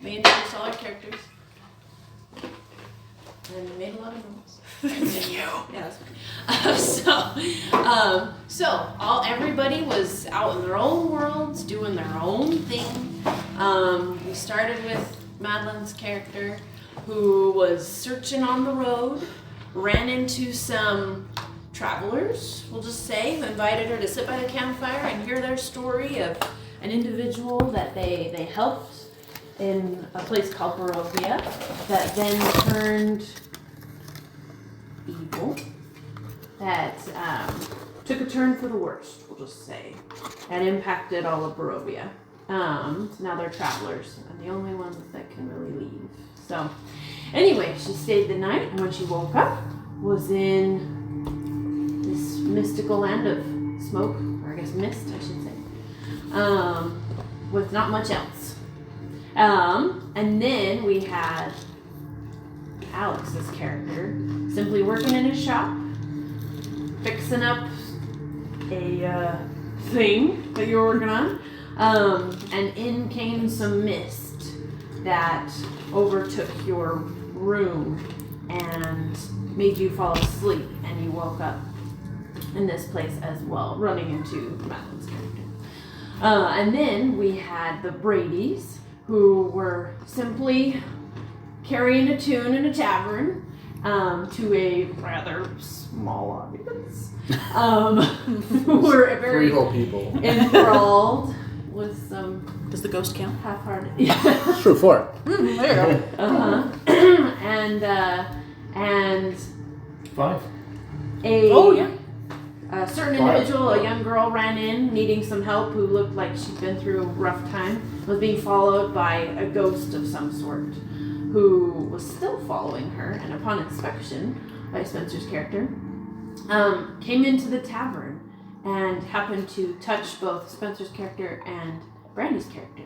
We introduced all our characters. And we made a lot of noise. Thank you. Yeah, that's fine. Everybody was out in their own worlds, doing their own thing. We started with Madeline's character, who was searching on the road, ran into some travelers, we'll just say, who invited her to sit by the campfire and hear their story of an individual that they helped in a place called Barovia that then turned evil, that took a turn for the worst, we'll just say, and impacted all of Barovia. So now they're travelers, and the only ones that can really leave. So, anyway, she stayed the night, and when she woke up, was in this mystical land of smoke, or I guess mist, I should say, with not much else. And then we had Alex's character simply working in his shop, fixing up a thing that you were working on, and in came some mist that overtook your room and made you fall asleep, and you woke up in this place as well, running into Madeline's character. And then we had the Bradys, who were simply carrying a tune in a tavern to a rather small audience. Who were very 3 whole people. enthralled with some Does the ghost count? half-hearted. True, 4. There you go. And 5. a certain 5. individual, a young girl, ran in needing some help, who looked like she'd been through a rough time, was being followed by a ghost of some sort, who was still following her, and upon inspection by Spencer's character, came into the tavern and happened to touch both Spencer's character and Brandy's character.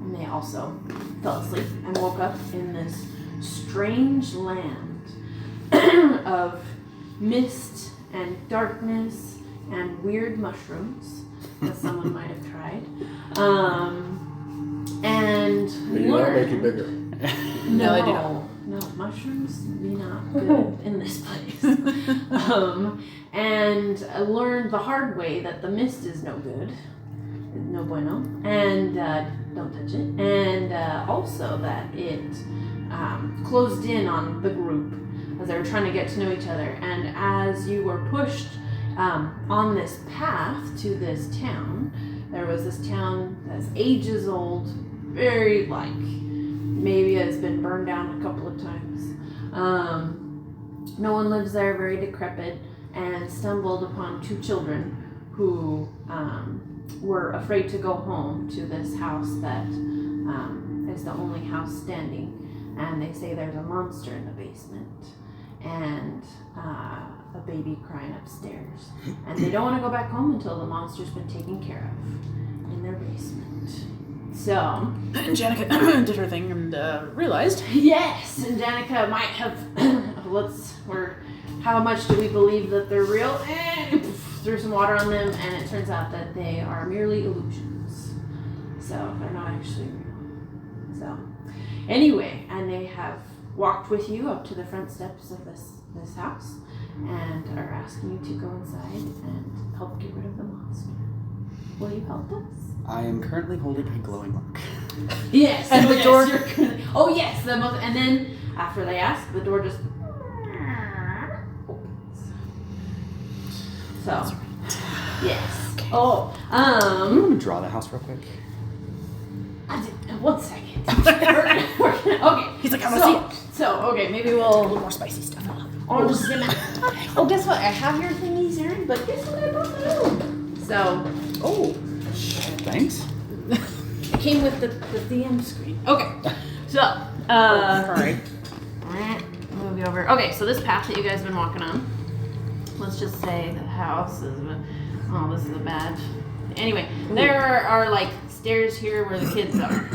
And they also fell asleep and woke up in this strange land of mist and darkness and weird mushrooms that someone might have tried. And Maybe that'll make you bigger. No, they do not. No, mushrooms be not good in this place. And I learned the hard way that the mist is no good. No bueno. And don't touch it. And also that it closed in on the group as they were trying to get to know each other. And as you were pushed on this path to this town, there was this town that's ages old, very maybe has been burned down a couple of times. No one lives there, very decrepit, and stumbled upon 2 children who were afraid to go home to this house that is the only house standing. And they say there's a monster in the basement and a baby crying upstairs. And they don't want to go back home until the monster's been taken care of in their basement. So, And Janica did her thing and realized. yes, and Danica might have, how much do we believe that they're real? And threw some water on them, and it turns out that they are merely illusions. So, they're not actually real. So, anyway, and they have walked with you up to the front steps of this house and are asking you to go inside and help get rid of the monster. Will you help us? I am currently holding a glowing rock. Yes. And the door. Oh yes, and then after they ask, the door just opens. So, yes. Okay. Oh, I'm gonna draw the house real quick. 1 second. Okay. He's like, I want to see it. So, okay, maybe A we'll. little more spicy stuff. Oh, guess what? I have your thingies, Aaron, but guess what I brought my own? So, Thanks. it came with the DM screen. Okay. So, Alright. move you over. Okay, so this path that you guys have been walking on, let's just say the house is, this is a bad. Anyway, there are stairs here where the kids are.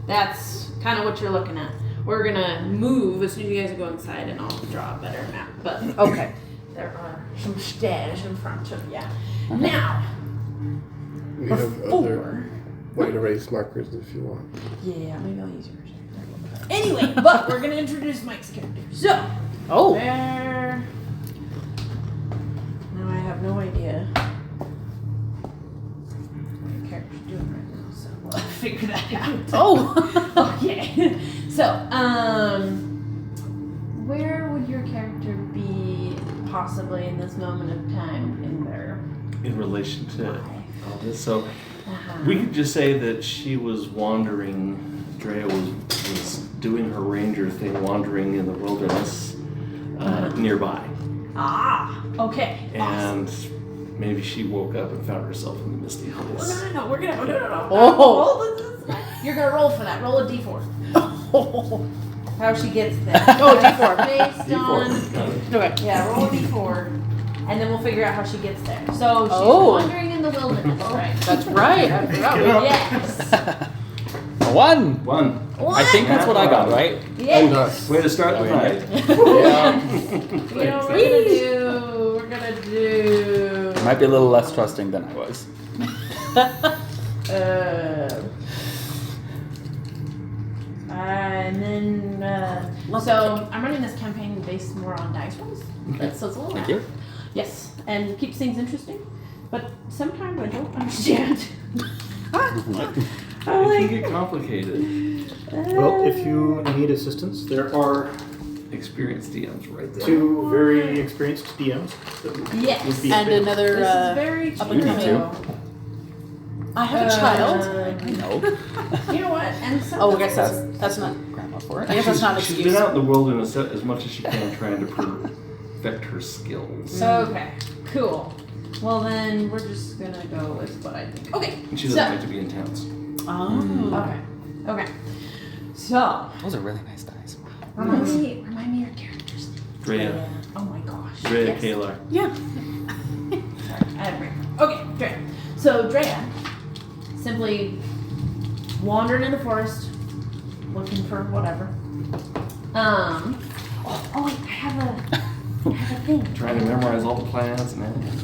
That's kind of what you're looking at. We're gonna move as soon as you guys go inside, and I'll draw a better map. But okay, there are some stairs in front of you. Now, We have before Way to erase markers if you want. Yeah, maybe I'll use yours. Anyway, but we're gonna introduce Mike's character. So, Oh. where? Now I have no idea what your character's doing right now, so we'll figure that out. Oh. Okay. So, where would your character be possibly in this moment of time in their In relation to life? all this, so Uh-huh. we could just say that she was wandering. Drea was doing her ranger thing, wandering in the wilderness nearby, Ah, okay. Awesome. and maybe she woke up and found herself in the misty hills. No, we're gonna, no. Oh. You're gonna roll for that. Roll a d4. How she gets there. Oh, d4. Based on, Okay. yeah, roll a d4, and then we'll figure out how she gets there. So she's Oh. wandering in the wilderness, right? That's right. I forgot. Yes. One. One. I think that's what I got, right? And Yes. us. Way to start the Oh, yeah. night. Yeah. You know what we're gonna do? Might be a little less trusting than I was. And then, so I'm running this campaign based more on dice rolls. Okay. So it's a little Thank you. Yes, and keeps things interesting. But sometimes I don't understand. It can get complicated. Well, if you need assistance, there are Experienced DMs right there. 2 very experienced DMs that would Yes. be And available. another. This is very up true. and coming. I have a child. No. You know what? And some Oh, I guess that's not. Grandma for it. I guess that's not an She's excuse. been out in the wilderness as much as she can, trying to perfect her skills. Okay, cool. Well then, we're just gonna go with what I think. Okay. And she doesn't like to be in towns. Oh. Okay. So Those are really nice dice. remind me your characters. Drea. Oh my gosh. Drea Yes. Kalar. Yeah. Sorry, I had a brain. Okay, Drea. So Drea simply wandered in the forest looking for whatever. Oh wait, I have a thing. Trying to memorize all the plans and everything.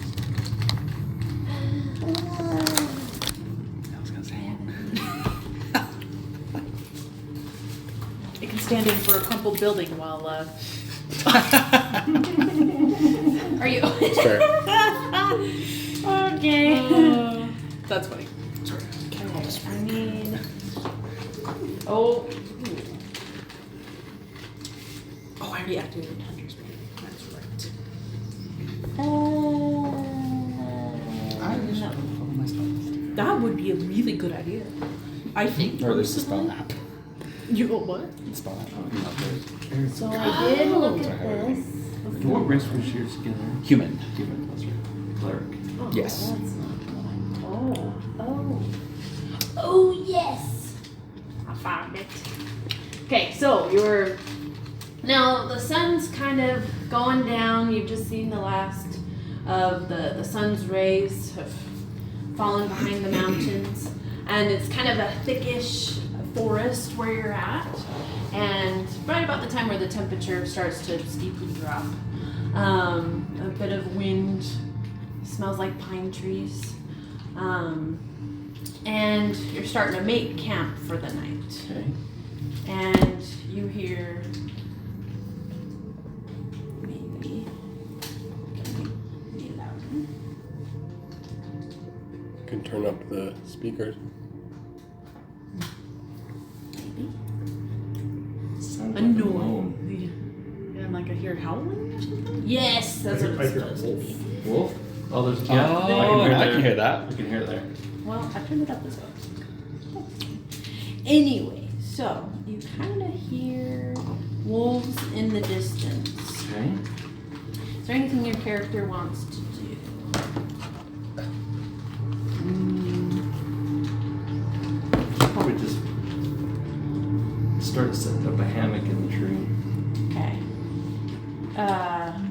I was gonna say. It can stand in for a crumpled building while. Are you? It's fair. Okay. That's funny. Sorry. Okay, I need. Oh. Oh, I already activated Hunter's Brain. That's right. I just No. follow my spells. That would be a really good idea. I think. Or there's the spell app. You go what? The spell app. Oh, So I did look at this. What race was your skin? Human. Human, that's right. Cleric. Yes. That's not what Oh, yes! I found it. Okay, so you're. Now, the sun's kind of going down. You've just seen the last of the sun's rays have fallen behind the mountains. And it's kind of a thickish forest where you're at. And right about the time where the temperature starts to steeply drop. A bit of wind. Smells like pine trees. And you're starting to make camp for the night. Okay. And you hear maybe can be louder. You can turn up the speakers. Maybe. Sounds A like noise. moan. And like I hear howling or something? Yes, that's what I it's hear supposed to be. Wolf? Oh, there's Oh, I can hear that. I can hear it there. Well, I turned it up as well. Anyway, so you kind of hear wolves in the distance. Okay. Is there anything your character wants to do? Probably just start setting up a hammock in the tree. Okay.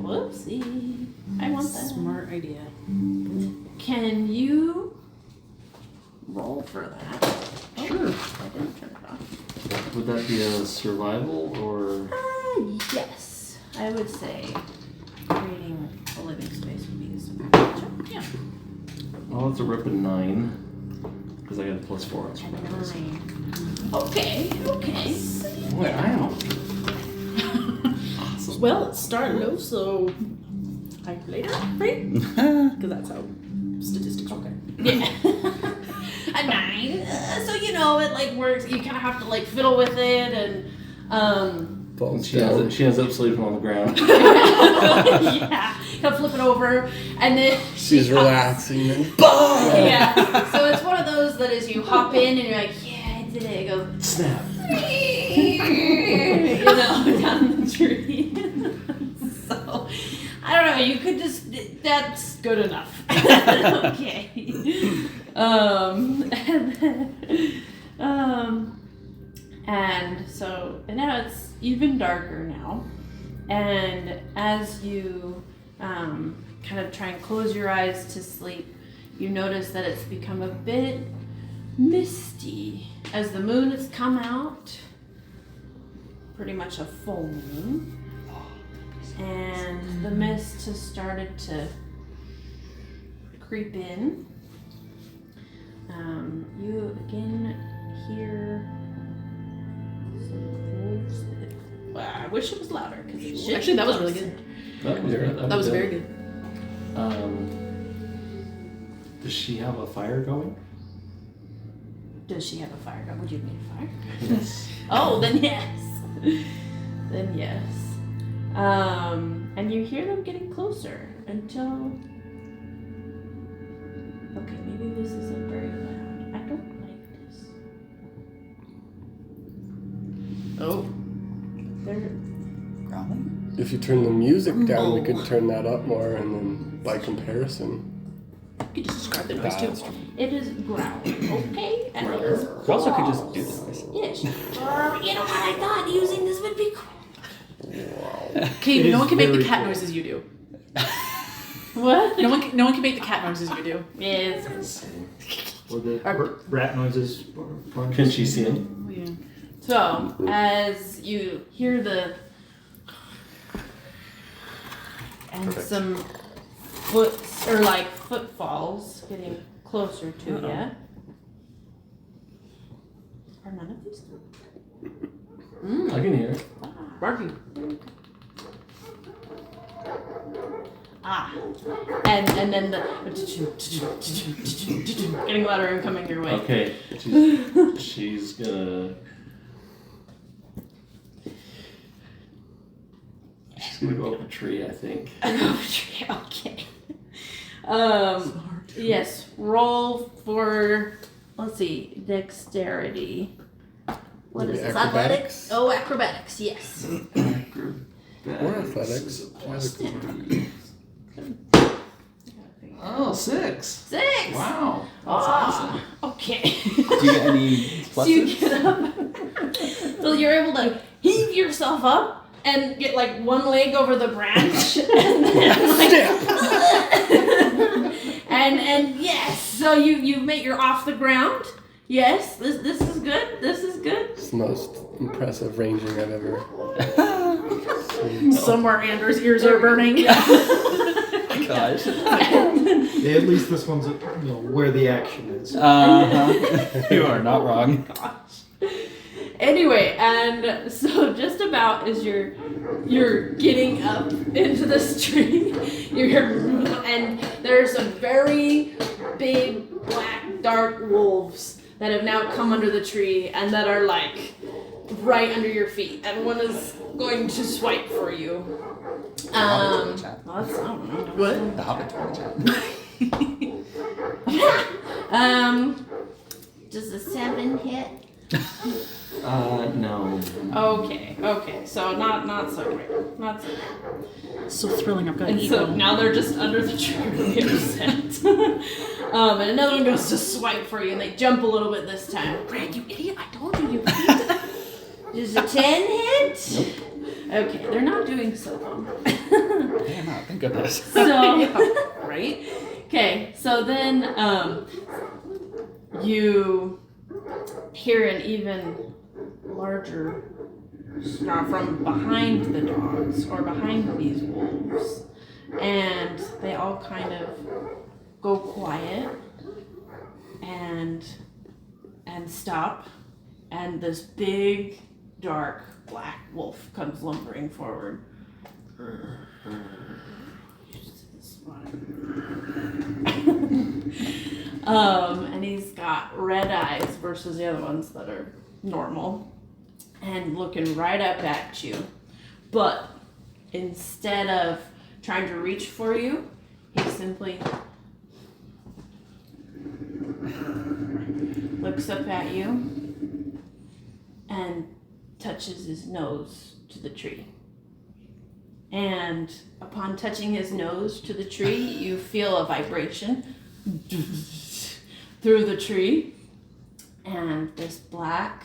Whoopsie. I want that. Smart idea. Can you roll for that? Oh, Sure. I didn't turn it off. Would that be a survival or? Yes. I would say creating a living space would be a survival check. Yeah. Oh, it's a ripping 9. Because I got a +4 on surprise. 9. Okay. Boy, I am. Well, it started low, so higher later, right? Because that's how statistics work. Yeah. A 9. So you know it like works. You kind of have to like fiddle with it and Falls She down. ends up sleeping on the ground. yeah, he'll flip it over and then She's relaxing. Then. yeah. So it's one of those that as you hop in and you're like, yeah, I did it. It goes Snap. you know, down the tree. So I don't know. You could just that's good enough. Okay. And so and now it's even darker now, and as you kind of try and close your eyes to sleep, you notice that it's become a bit misty as the moon has come out, pretty much a full moon, and the mist has started to creep in. You again hear some wolves. Well, I wish it was louder because it should. Actually, that was really good. That was very good. Does she have a fire going? Does she have a fire gun? Would you need a fire? Yes. Oh, then yes. Then yes. And you hear them getting closer until. Okay, maybe this isn't very loud. I don't like this. Oh. They're. Growling? If you turn the music down, we could turn that up more, and then by comparison. You could just describe the noise too. It is growling, okay? And it is We also could just do this. yes. You know what I thought? Using this would be cool. Okay, It no is one can make the very cat cool. noises you do. What? No one can make the cat noises you do. Yes. Or the Or- rat noises. Can she see him? Oh, yeah. So, as you hear the and Perfect. some footfalls getting closer to you. Are none of these? I can hear it. Barking. Ah, and then the getting louder and coming your way. Okay. She's gonna. She's gonna go up a tree, I think. Okay. Yes. Roll for. Let's see. Dexterity. What Maybe is this? acrobatics? Oh, acrobatics. Yes. Or athletics. Oh, 6. 6. Wow. That's Ah, okay. Do you get any So you pluses? get up. So you're able to heave yourself up and get like one leg over the branch, and then like, and yes. So you're off the ground. Yes, this is good. This is good. It's the most impressive ranging I've ever seen. Somewhere Andrew's ears are burning. Gosh. Yeah, at least this one's where the action is. You are not wrong. Anyway, and so just about as you're getting up into this tree, you hear, and there's some very big, black, dark wolves that have now come under the tree and that are like right under your feet, and one is going to swipe for you. Well, that's, I don't know. What? The Hobbit told Does a 7 hit? No. Okay, so not so great. Not so great. So thrilling. I'm gonna And eat so one. now they're just under the tree really upset. And another one goes to swipe for you and they jump a little bit this time. Brad, you idiot! I told you. Does a 10 hit? Nope. Okay, they're not doing so well. Damn out, thank goodness. So, Right? okay, so then you hear an even larger snarl from behind the dogs or behind these wolves, and they all kind of go quiet, and and stop, and this big, dark, black wolf comes lumbering forward. And he's got red eyes versus the other ones that are normal, and looking right up at you. But instead of trying to reach for you, he simply looks up at you and touches his nose to the tree. And upon touching his nose to the tree, you feel a vibration through the tree, and this black,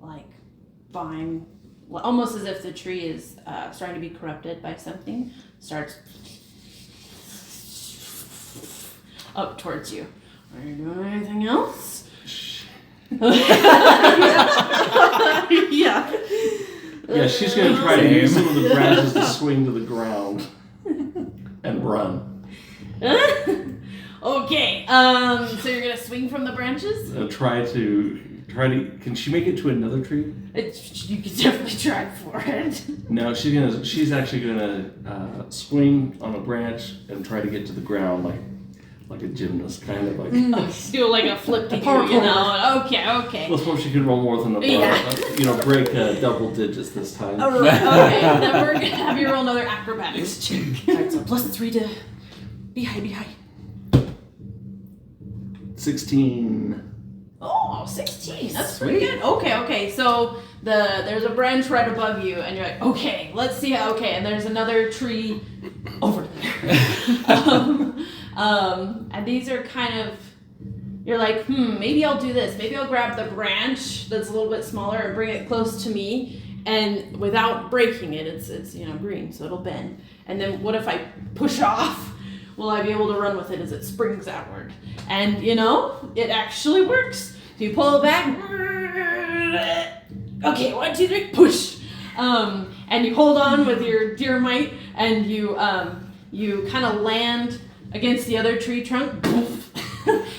like, vine, almost as if the tree is starting to be corrupted by something, starts up towards you. Are you doing anything else? Yeah. Yeah, she's gonna try to use some of the branches to swing to the ground and run. Okay. So you're gonna swing from the branches? Try to. Can she make it to another tree? You can definitely try for it. No, she's actually gonna swing on a branch and try to get to the ground like a gymnast, kind of like. Do like a flip to you know. Okay. Let's hope she can roll more than the break double digits this time. All right. Okay. Then we're gonna have you roll another acrobatics check. Alright, so +3 to be high. 16. Oh, 16. That's pretty good. Okay. So there's a branch right above you, and you're like, okay, let's see how. Okay, and there's another tree over there. And these are kind of. You're like, maybe I'll do this. Maybe I'll grab the branch that's a little bit smaller and bring it close to me, and without breaking it, it's green, so it'll bend. And then what if I push off? Will I be able to run with it as it springs outward? And it actually works. So you pull it back. Okay, 1, 2, 3, push. And you hold on with your deer might, and you kind of land against the other tree trunk,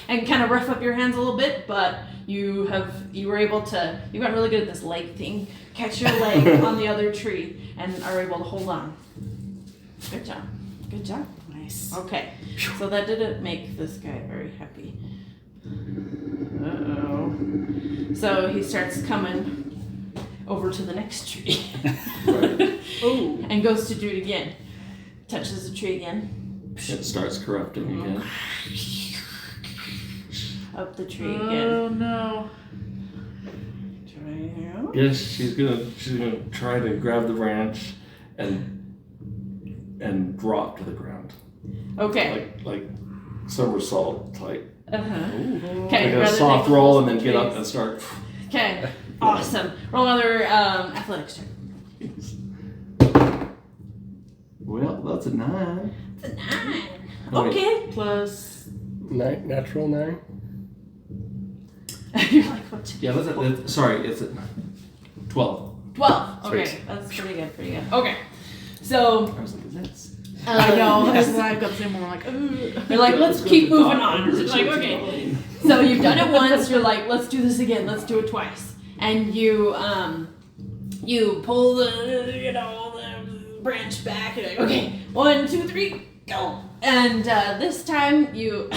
and kind of rough up your hands a little bit. But you were able to. You got really good at this leg thing. Catch your leg on the other tree and are able to hold on. Good job. Nice. Okay, so that didn't make this guy very happy. Uh-oh. So he starts coming over to the next tree. Oh. And goes to do it again. Touches the tree again. It starts corrupting again. Up the tree again. Oh no. Try anything else? Yes, she's gonna try to grab the branch and drop to the ground. Okay. Like somersault type. Okay. Like a soft roll and then get up and start. Okay. Awesome. Roll another athletics check. Well, that's a 9. It's a 9. Oh, wait. Okay. Plus. Natural 9. You're like, what? Yeah, sorry, it's a 12. 12. Okay. Sweet. That's pretty good. Okay. So. I was like, that's. I know. I've got the same one. I'm like, ooh. You're like, let's keep moving on. It's like, okay. So you've done it once. You're like, let's do this again. Let's do it twice. And you pull the the branch back. You're like, okay, 1, 2, 3, go. And this time you're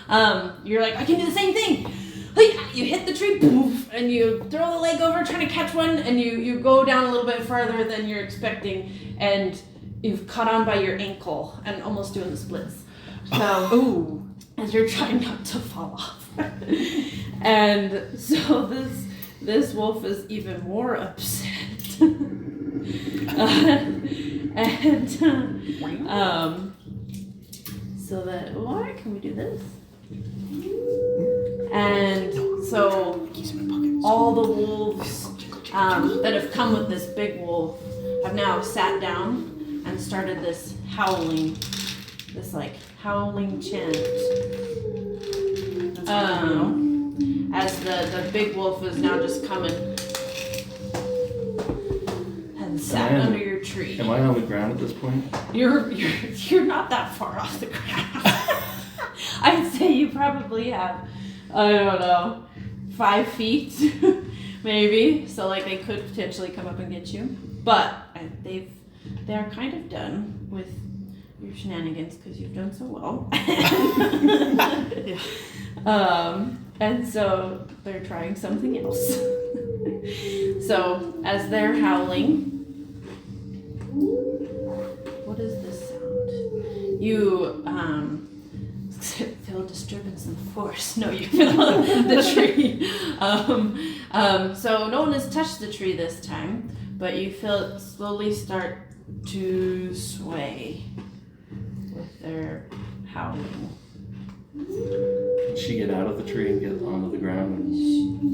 like, I can do the same thing. You hit the tree, poof, and you throw the leg over, trying to catch one, and you go down a little bit farther than you're expecting, and you've caught on by your ankle and almost doing the splits. So, as you're trying not to fall off. And so this wolf is even more upset. So that, why can we do this? And so all the wolves that have come with this big wolf have now sat down and started this howling chant. As the big wolf is now just coming and sat under your tree. Am I on the ground at this point? You're not that far off the ground. I'd say you probably have, I don't know, 5 feet, maybe. So like they could potentially come up and get you, but they're kind of done with your shenanigans because you've done so well. And so they're trying something else. So as they're howling, what is this sound? You feel a disturbance in the force. No, you feel the tree. So no one has touched the tree this time, but you feel it slowly start to sway with their howling. Can she get out of the tree and get onto the ground and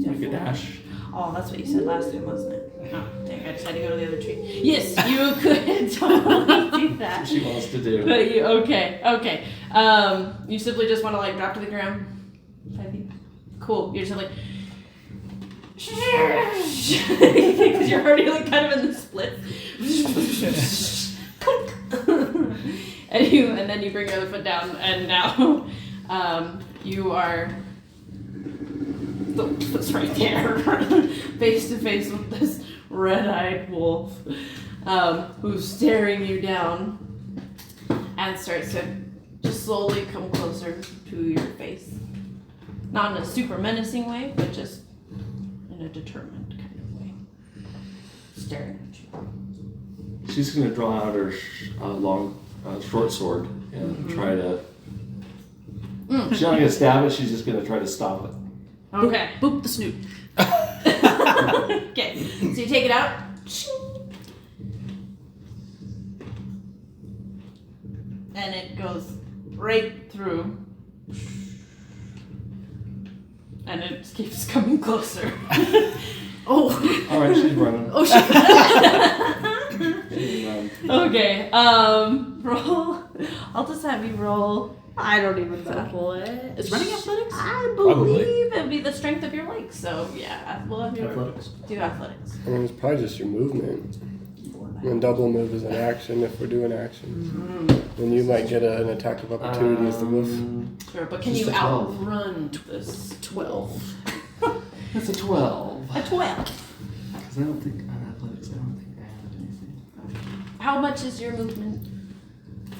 make a dash? Oh, that's what you said last time, wasn't it? Oh, dang, I just had to go to the other tree. Yes, you could totally do that. That's what she wants to do. But okay. You simply just want to like drop to the ground. 5 feet. Cool. You're just like because you're already like kind of in the split. and then you bring your other foot down, and now you are that's right there, face to face with this red-eyed wolf, who's staring you down and starts to just slowly come closer to your face. Not in a super menacing way, but just in a determined kind of way. Staring at you. She's going to draw out her short sword and try to. She's not going to stab it. She's just going to try to stop it. Okay. Boop the snoot. Okay. So you take it out. And it goes right through. And it just keeps coming closer. Oh. All right, she's running. Oh shit. She's running. Okay. Roll. I'll just have you roll. I don't even know what. Is running athletics? I Probably. believe it'd be the strength of your legs. So yeah, we'll have you Athletics. do athletics. I mean, it's probably just your movement. And double move is an action if we're doing actions. Then you might get an attack of opportunity as the wolf. Sure, but can Just you a 12. outrun this 12? That's a 12. A 12. Because I don't think on athletics, I don't think I have anything. How much is your movement?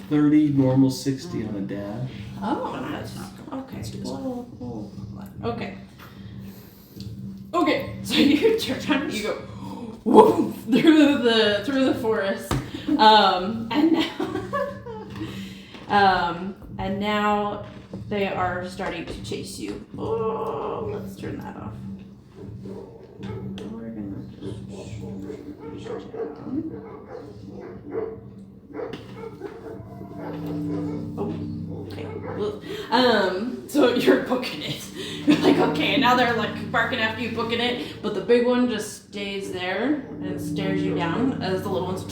30, normal 60 on a dash. Oh, that's okay. Whoa. Okay. Okay, so you turn, you go whoa through the forest, and now they are starting to chase you. Oh, let's turn that off. We're gonna just okay. So you're booking it. You're like, okay, and now they're like barking after you, booking it, but the big one just stays there and stares you down as the little ones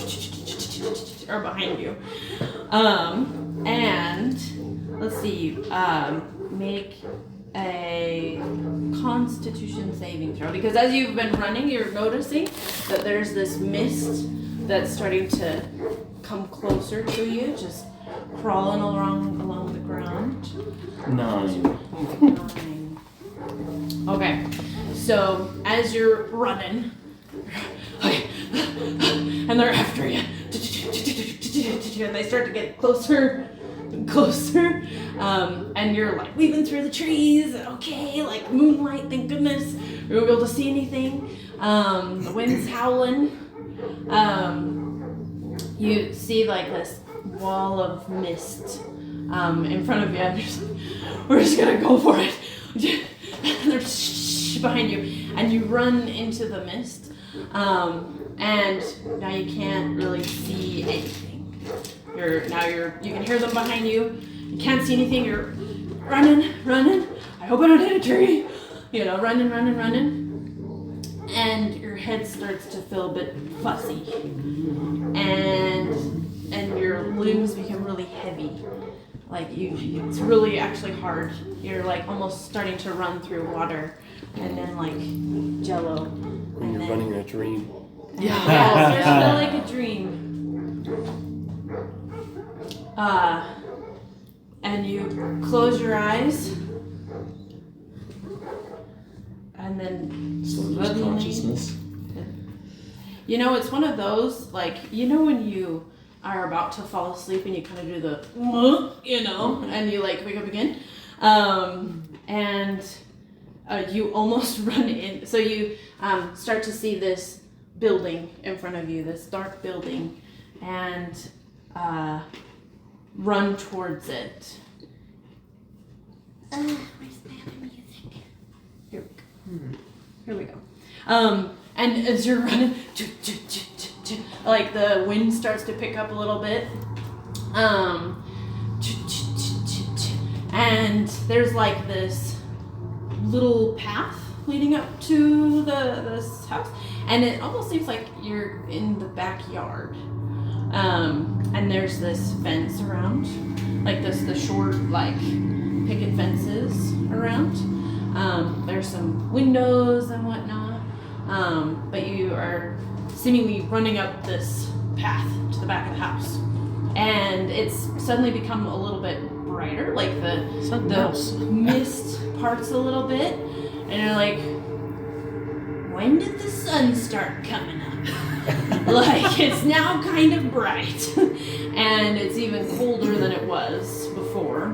are behind you. And let's see, make a Constitution saving throw, because as you've been running, you're noticing that there's this mist that's starting to come closer to you, just crawling along the ground. 9. 9. Okay, so as you're running, and they're after you, and they start to get closer and closer, and you're like weaving through the trees, okay, like moonlight, thank goodness, we won't be able to see anything, the wind's howling, you see like this wall of mist in front of you, and you're just like, we're just gonna go for it. And they're behind you, and you run into the mist, and now you can't really see anything. You can hear them behind you. You can't see anything. You're running. I hope I don't hit a tree. You know, running, and your head starts to feel a bit fuzzy, and your limbs become really heavy. Like it's really actually hard. You're like almost starting to run through water, and then like jello. And you're running in a dream. Yeah, it's kind of like a dream. And you close your eyes, and then So just suddenly, consciousness. you know, it's one of those, like, you know when you are about to fall asleep and you kind of do the, you know, and you like wake up again, and you almost run in. So you start to see this building in front of you, this dark building, and run towards it. Where's the music? Here we go. And as you're running, like the wind starts to pick up a little bit. And there's like this little path leading up to this house, and it almost seems like you're in the backyard. And there's this fence around, like the short like picket fences around. There's some windows and whatnot, but you are seemingly running up this path to the back of the house, and it's suddenly become a little bit brighter, like the mist parts a little bit, and you're like, when did the sun start coming up? Like, it's now kind of bright, and it's even colder than it was before,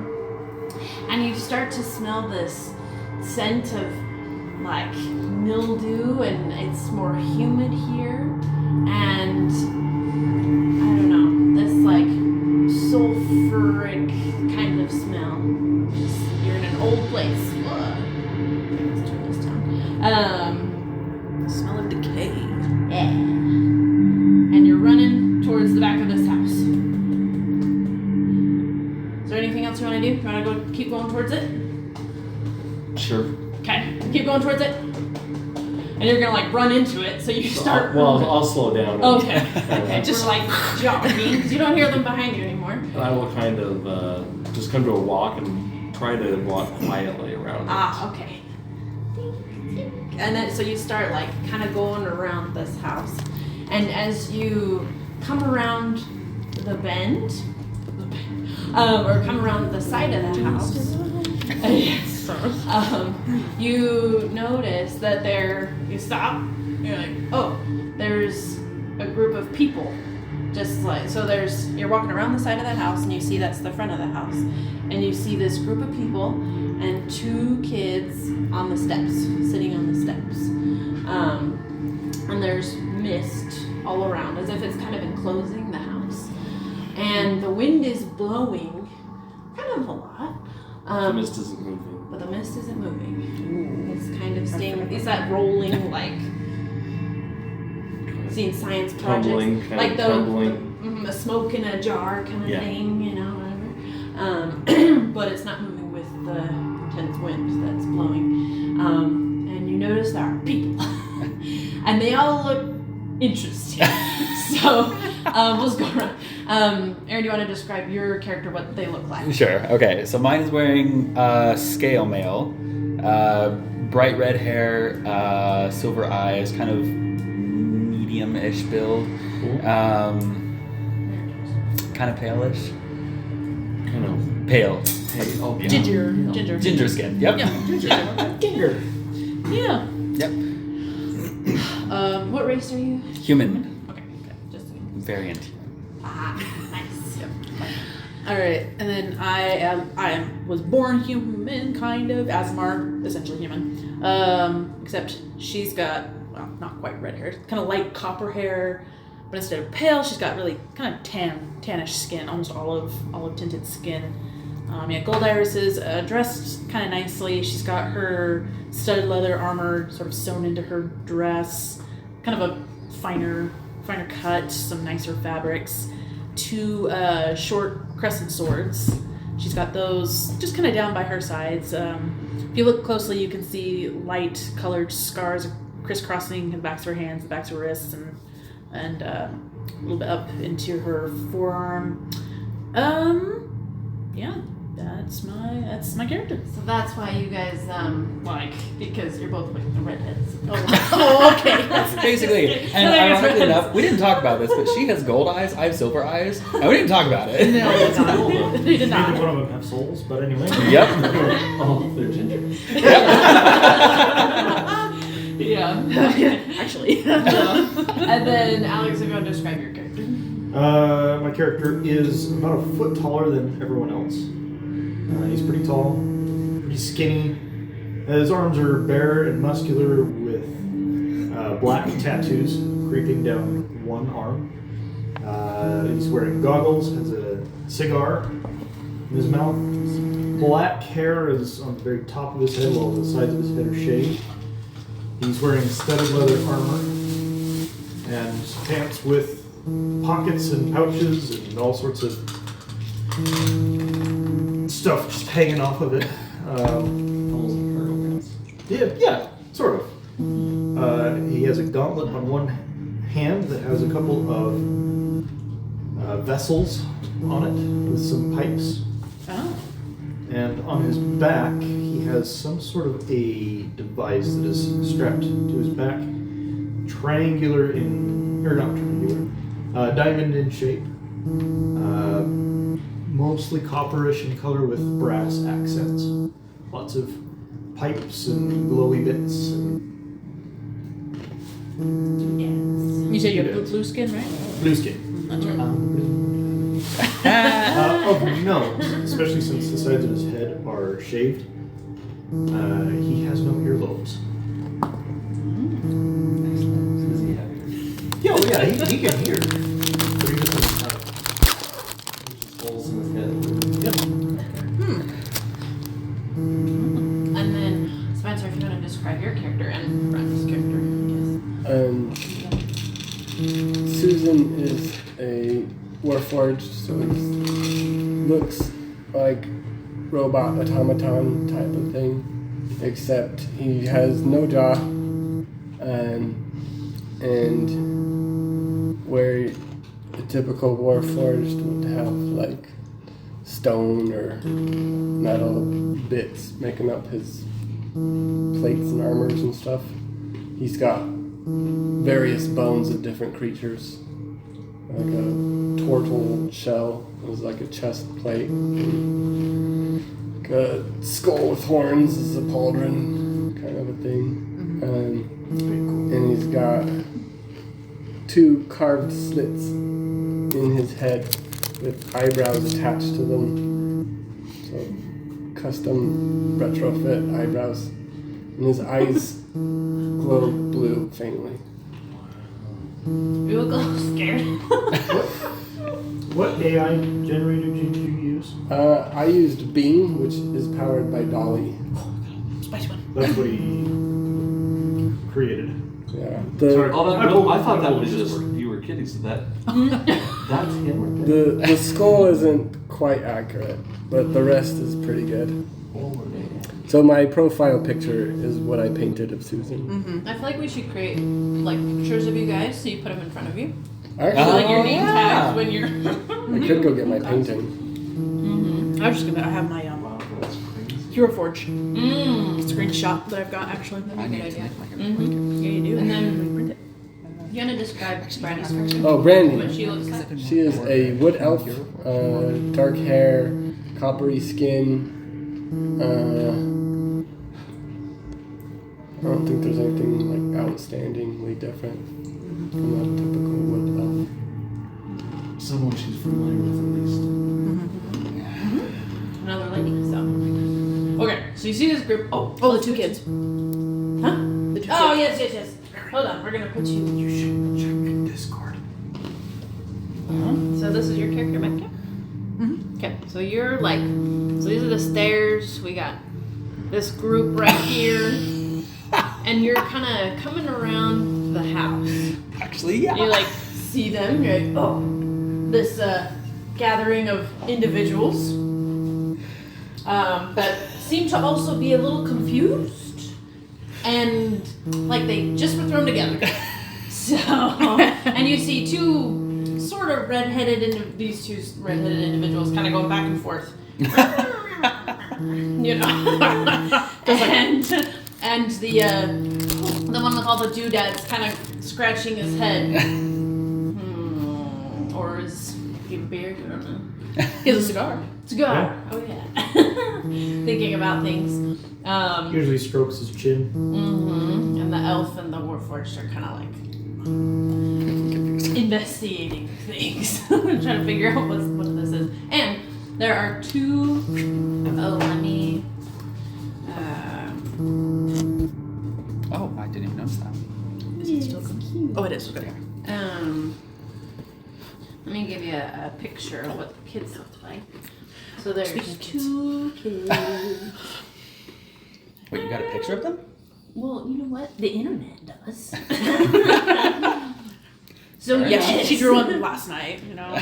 and you start to smell this scent of like mildew, and it's more humid here, and I don't know, this like sulfuric kind of smell. You're in an old place. Let's turn this down. Smell of decay. Yeah. And you're running towards the back of this house. Is there anything else you want to do? You want to go keep going towards it? Sure. Okay, keep going towards it. And you're gonna like run into it, so you start. Well, I'll slow down. Okay. Okay, just like jogging, because you don't hear them behind you anymore. And I will kind of just come to a walk and try to walk quietly around. Ah, okay. And then so you start like kind of going around this house, and as you come around the bend, or come around the side of the house, you notice that you stop. You're like, oh, there's a group of people. Just like, so you're walking around the side of the house, and you see that's the front of the house, and you see this group of people and 2 kids on the steps, sitting on the steps, and there's mist all around, as if it's kind of enclosing the house, and the wind is blowing kind of a lot. The mist isn't moving. But the mist isn't moving. It's kind of staying. It's that rolling, like, seen science projects, Tumbling, like the tumbling. a smoke in a jar kind of Yeah. thing, you know, whatever. But it's not moving with the intense wind that's blowing. And you notice there are people, and they all look interesting. So we'll just go around. Aaron, do you want to describe your character, what they look like? Sure. Okay. So mine is wearing scale mail, bright red hair, silver eyes, kind of medium-ish build, Cool. kind of palish. Kind of Pale. Oh, yeah. Ginger skin. Yep. Yeah. Ginger. Yeah. Yep. What race are you? Human. Okay. Just Variant. nice. Yep. All right, and then I was born human, kind of. Asmar, essentially human. Except she's got, well, not quite red hair, kind of light copper hair, but instead of pale, she's got really kind of tannish skin, almost olive tinted skin. Gold irises, dressed kind of nicely. She's got her studded leather armor sort of sewn into her dress, kind of a finer cut, some nicer fabrics. 2 short crescent swords. She's got those just kind of down by her sides. If you look closely, you can see light colored scars crisscrossing the backs of her hands, the backs of her wrists, and a little bit up into her forearm. Yeah, that's my character. So that's why you guys because you're both like the redheads. Oh, okay. Basically, and ironically enough, we didn't talk about this, but she has gold eyes, I have silver eyes, and we didn't talk about it. No, it's not. They did Neither not. one of them have souls, but anyway. Yep. Oh, they're ginger. Yep. Yeah. Actually. And then Alex, if you want to describe your character. My character is about a foot taller than everyone else. He's pretty tall, pretty skinny. His arms are bare and muscular with black tattoos creeping down one arm. He's wearing goggles, has a cigar in his mouth. Black hair is on the very top of his head while the sides of his head are shaved. He's wearing studded leather armor and pants with pockets and pouches and all sorts of stuff just hanging off of it. Almost like cargo pants. Yeah, sort of. He has a gauntlet on one hand that has a couple of vessels on it with some pipes. Oh. And on his back, he has some sort of a device that is strapped to his back, triangular in, or not triangular, diamond in shape, mostly copperish in color with brass accents. Lots of pipes and glowy bits. And You said you have blue skin, right? blue skin. That's right. Of note, especially since the sides of his head are shaved, he has no earlobes. Does he have ears? Yeah, oh yeah, he can hear. But he doesn't have. There's just holes in his head. Yep. And then Spencer, if you want to describe your character and Brent's character, Susan is a Warforged, so he looks like robot automaton type of thing, except he has no jaw, and where a typical Warforged would have like stone or metal bits making up his plates and armors and stuff, he's got various bones of different creatures. Like a tortle shell is like a chest plate. Like a skull with horns is a pauldron kind of a thing. And he's got 2 carved slits in his head with eyebrows attached to them. So custom retrofit eyebrows. And his eyes glow blue faintly. you look a little scared. What AI generator did you use? I used Beam, which is powered by Dolly. Spicy one. That's what he created. Yeah. Sorry. Oh, I pulled- I thought I that pulled was his just word. you were kidding. So that's him. The skull isn't quite accurate, but the rest is pretty good. So my profile picture is what I painted of Susan. I feel like we should create like pictures of you guys, so you put them in front of you, Actually, like your name yeah. tags when you're. I could go get my painting. I was just gonna have my Wow, that's crazy. Hero Forge screenshot that I've got actually. That'd be a good idea. Yeah, you do. And then- print it. You want to describe Brandy's character? Oh, What Brandy. she looks like? She is a wood elf, dark hair, coppery skin. I don't think there's anything like outstandingly different from a typical wood elf. Someone she's familiar with at least. Another lady. So. Okay, so you see this group. Oh, the 2 kids. Huh? The 2 Oh kids. yes. Hold on, we're gonna put you. You should check Discord. So this is your character, Mecca? Okay, so you're like, so these are the stairs. We got this group right here, and you're kind of coming around the house. Actually, yeah. You like see them. You're like, oh, this gathering of individuals that seem to also be a little confused, and like they just were thrown together. So, and you see two sort of these two redheaded individuals kind of going back and forth. You know, and the one with all the doodads kind of scratching his head, or his beard. I don't know. He has a cigar. Cigar. Oh yeah. Thinking about things. Usually strokes his chin. And the elf and the warforged are kind of like investigating things, trying to figure out what this is. And there are two. Oh, let me. Oh, I didn't even notice that. Is it still cute? Oh, it is. Okay. Let me give you a picture of what the kids look like. So there's Speaking of kids. two kids. Wait, you got a picture of them? Well, you know what? The internet does. So Fair yes. Yeah, she drew one last night, you know.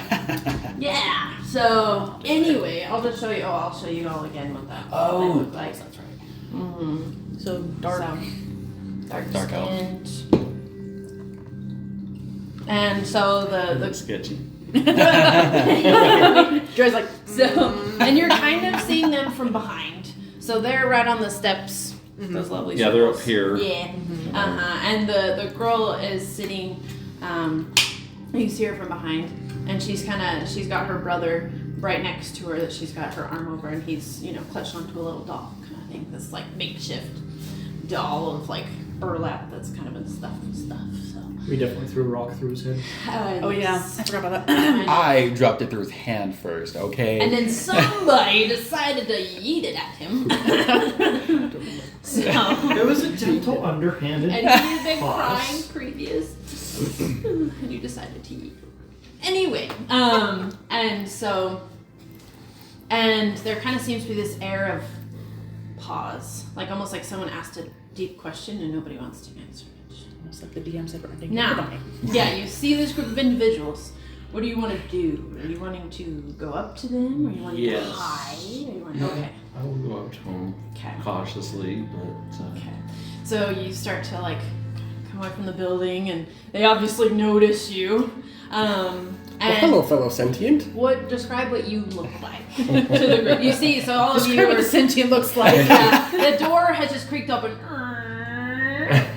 Yeah. So anyway, I'll just show you. I'll show you all again what that they look like. That's right. So dark. Dark elf. skinned. And so the Looks sketchy. Joy's like, so and you're kind of seeing them from behind. So they're right on the steps. Those lovely. Yeah, they're up circles. here. Yeah. And the girl is sitting. You see her from behind, and she's got her brother right next to her. That she's got her arm over, and he's clutched onto a little doll kind of thing. This like makeshift doll of like burlap that's kind of been stuffed with stuff. So. We definitely threw a rock through his head. oh yeah, I forgot about that. I dropped it through his hand first, okay? And then somebody decided to yeet it at him. So. It was a gentle, underhanded. And you've been crying previous. And you decided to eat. Anyway, and there kind of seems to be this air of pause. Like almost like someone asked a deep question and nobody wants to answer it. Almost like the DM said, "We're Now, yeah, you see this group of individuals. What do you want to do? Are you wanting to go up to them? Or are you wanting Yes. to hide? Or you want okay. I will go up to him Okay. cautiously, but Okay. So you start to like come away from the building, and they obviously notice you. Well, And hello, fellow sentient. describe what you look like to the group. You see, so all of you Describe what are. the sentient looks like. Yeah, the door has just creaked open,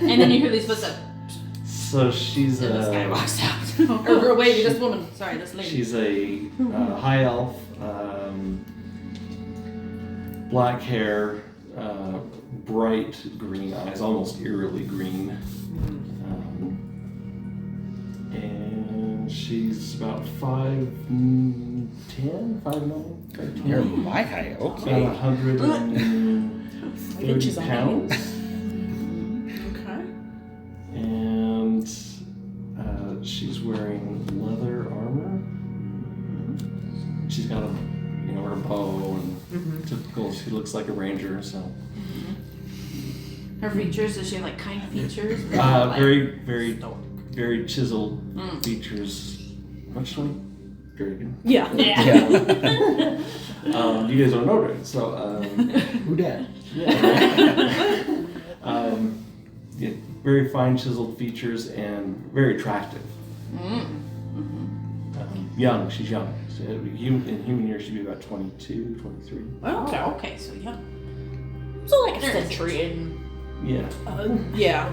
and then you hear these footsteps, so she's and this guy a walks out. Or wait, this woman. Sorry, this lady. she's a high elf, black hair, bright green eyes, almost eerily green, and she's about 5'10", 5'9", 5'10". You're my height, About okay. 130 inches on pounds. Okay. And she's wearing leather armor. She's got her bow and typical. She looks like a ranger. So Her features, does she have like kind features? Or like very, very, stoic? very chiseled features. Much like Dragon. Yeah. Yeah. You guys don't know Dragon, so Who dat? yeah, very fine chiseled features and very attractive. Young, she's young. So in human years, she'd be about 22, 23. Well, Oh, okay, so yeah. so like a There is. century and Yeah. yeah.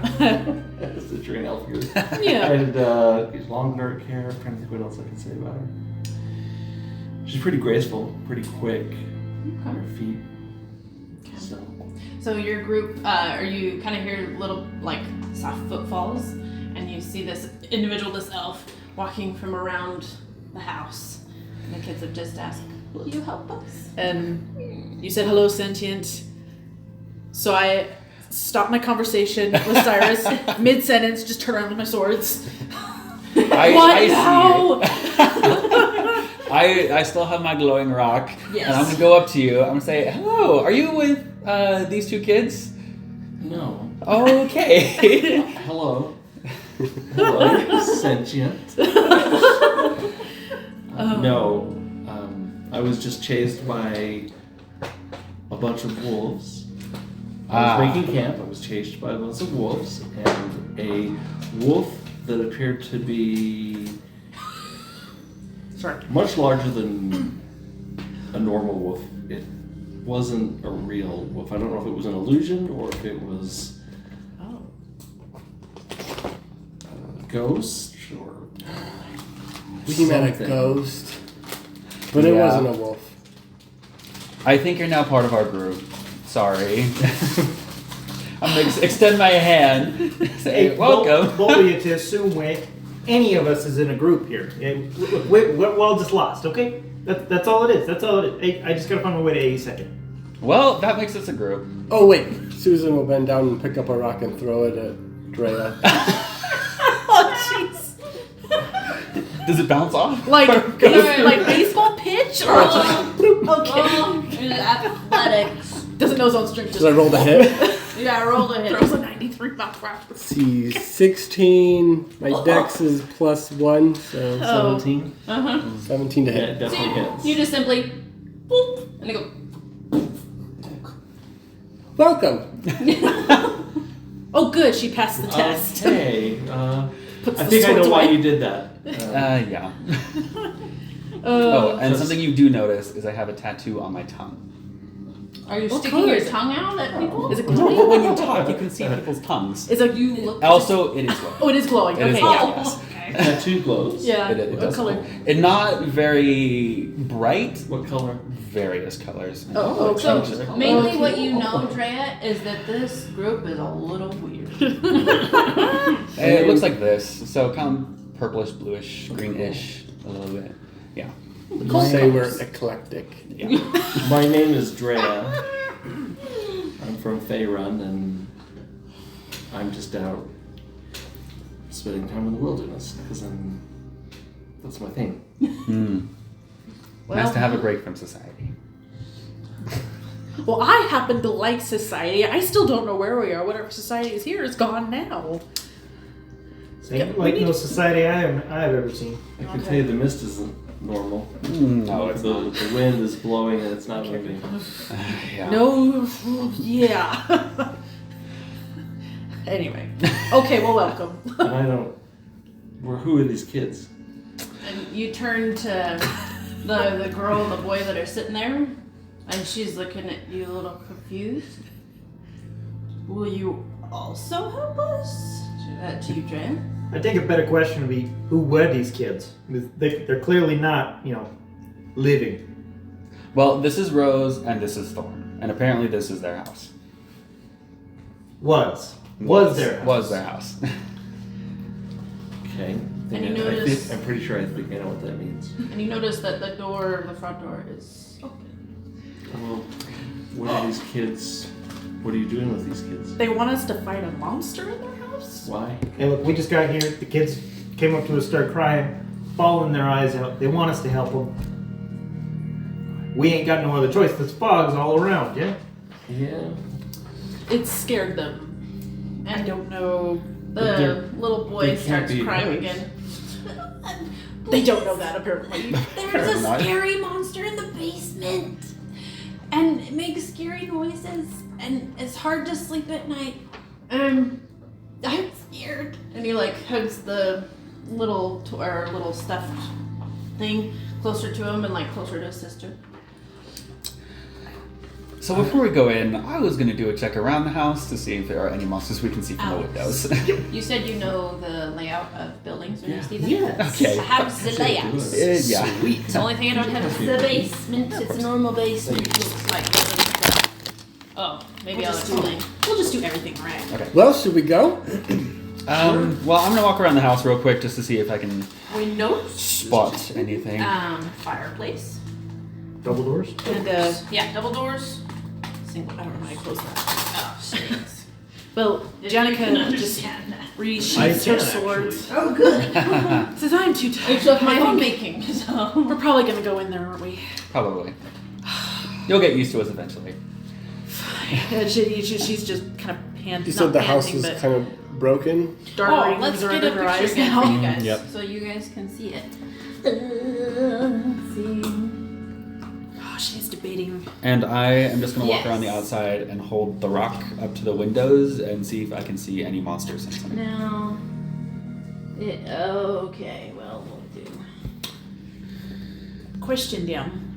That's the train elf here. Yeah. And she's long dark hair. I'm trying to think what else I can say about her. She's pretty graceful, pretty quick on her feet. So So your group, or you kind of hear little like soft footfalls, and you see this individual, this elf, walking from around the house. And the kids have just asked, "Will you help us?" And you said hello, sentient. So I stopped my conversation with Cyrus mid-sentence, just turn around with my swords. I now? I still have my glowing rock, Yes. and I'm gonna go up to you. I'm gonna say, "Hello, are you with these two kids?" no. Okay. Hello. Hello, sentient. No. I was just chased by a bunch of wolves. I was making camp. I was chased by a bunch of wolves, and a wolf that appeared to be much larger than a normal wolf. It wasn't a real wolf. I don't know if it was an illusion or if it was a ghost or We met a something. ghost, but it Yeah. wasn't a wolf. I think you're now part of our group. sorry. I'm gonna extend my hand. Say, Hey, welcome. What were you to assume when any of us is in a group here? Yeah, we're all just lost, okay? That's all it is. That's all it is. Hey, I just gotta find my way to 82nd. Well, that makes us a group. Oh wait, Susan will bend down and pick up a rock and throw it at Drea. Oh jeez. Does it bounce off? Like Alright. like baseball pitch or just okay. Oh, athletics. Doesn't know his own strength. Did I roll the hit? Yeah, roll the hit. Throws a 93 mouth rock. Let's see, 16. My dex is +1, so 17. 17 to Yeah, it hit. definitely hits. You just simply boop, and they go. Welcome. Oh good, she passed the test. Okay. Puts I the think I know swords why away. you did that. Yeah. Oh, and something you do notice is I have a tattoo on my tongue. Are you What sticking color your is it? tongue out at people? Is it No, glowing? but when you talk, you can see people's tongues. Is it You look. Also, it is glowing. Oh, it is glowing. It is Okay, glowing, yeah. yes. Tattoo glows. Yeah. It What does. color? It not very bright. What color? Various colors. Oh, okay. So Changes color. mainly Okay. what you know, Drea, is that this group is a little weird. It looks like this. So kind of purplish, bluish, greenish, a little bit. Yeah. You say we're eclectic. Yeah. My name is Drea. I'm from Faerun, and I'm just out spending time in the wilderness because that's my thing. Nice to have a break from society. Well, I happen to like society. I still don't know where we are. Whatever society is here is gone now. Ain't like no society I've ever seen. I can tell you the mist isn't normal. No, it's the, not. the wind is blowing and it's not moving. Yeah. No, yeah. Anyway, okay. Well, welcome. And I don't. Who are these kids? And you turn to the girl and the boy that are sitting there, and she's looking at you a little confused. Will you also help us? To you, Drea. I think a better question would be, who were these kids? Because they're clearly not, living. Well, this is Rose and this is Thorn, and apparently this is their house. Was their house. Was their house. Okay. And you I notice- I'm pretty sure I think I know what that means. And you notice that the front door is open. Well, what are these kids? What are you doing with these kids? They want us to fight a monster in their house? Why? Hey, look, we just got here. The kids came up to us, started crying, bawling their eyes out. They want us to help them. We ain't got no other choice. There's fogs all around, yeah? Yeah. It scared them. I And don't know. But the little boy they can't starts be crying hurt. again. They don't know that apparently. There's a Not. scary monster in the basement. And it makes scary noises. And it's hard to sleep at night. I'm scared. And he like hugs the little little stuffed thing closer to him and like closer to his sister. So before we go in, I was going to do a check around the house to see if there are any monsters we can see from the windows. You said you know the layout of buildings when you see them? Yes. Okay. I have the layouts. Yeah. Sweet. The only thing I don't have is the basement. It's a normal basement. Looks like oh, maybe I'll explain. We'll just do everything right. Well, should we go? Well, I'm going to walk around the house real quick just to see if I can Windows. spot anything. Fireplace. Double doors? And Yeah, double doors. single. I don't know how I close that. Oh, shit. Well, If you can Janica just understand that. resheaths her swords. Oh, good. Says I'm too tired. It's of my I own think making, so. We're probably gonna go in there, aren't we? Probably. You'll get used to us eventually. Yeah, she's just kind of You said the house is kind of broken. dark Oh, rings let's are get under a her picture eyes again now. for you guys, Yep. so you guys can see it. Let's see. Oh, she's debating. And I am just going to walk around the Yes. outside and hold the rock up to the windows and see if I can see any monsters inside. Now, okay, well, we'll do. Question down.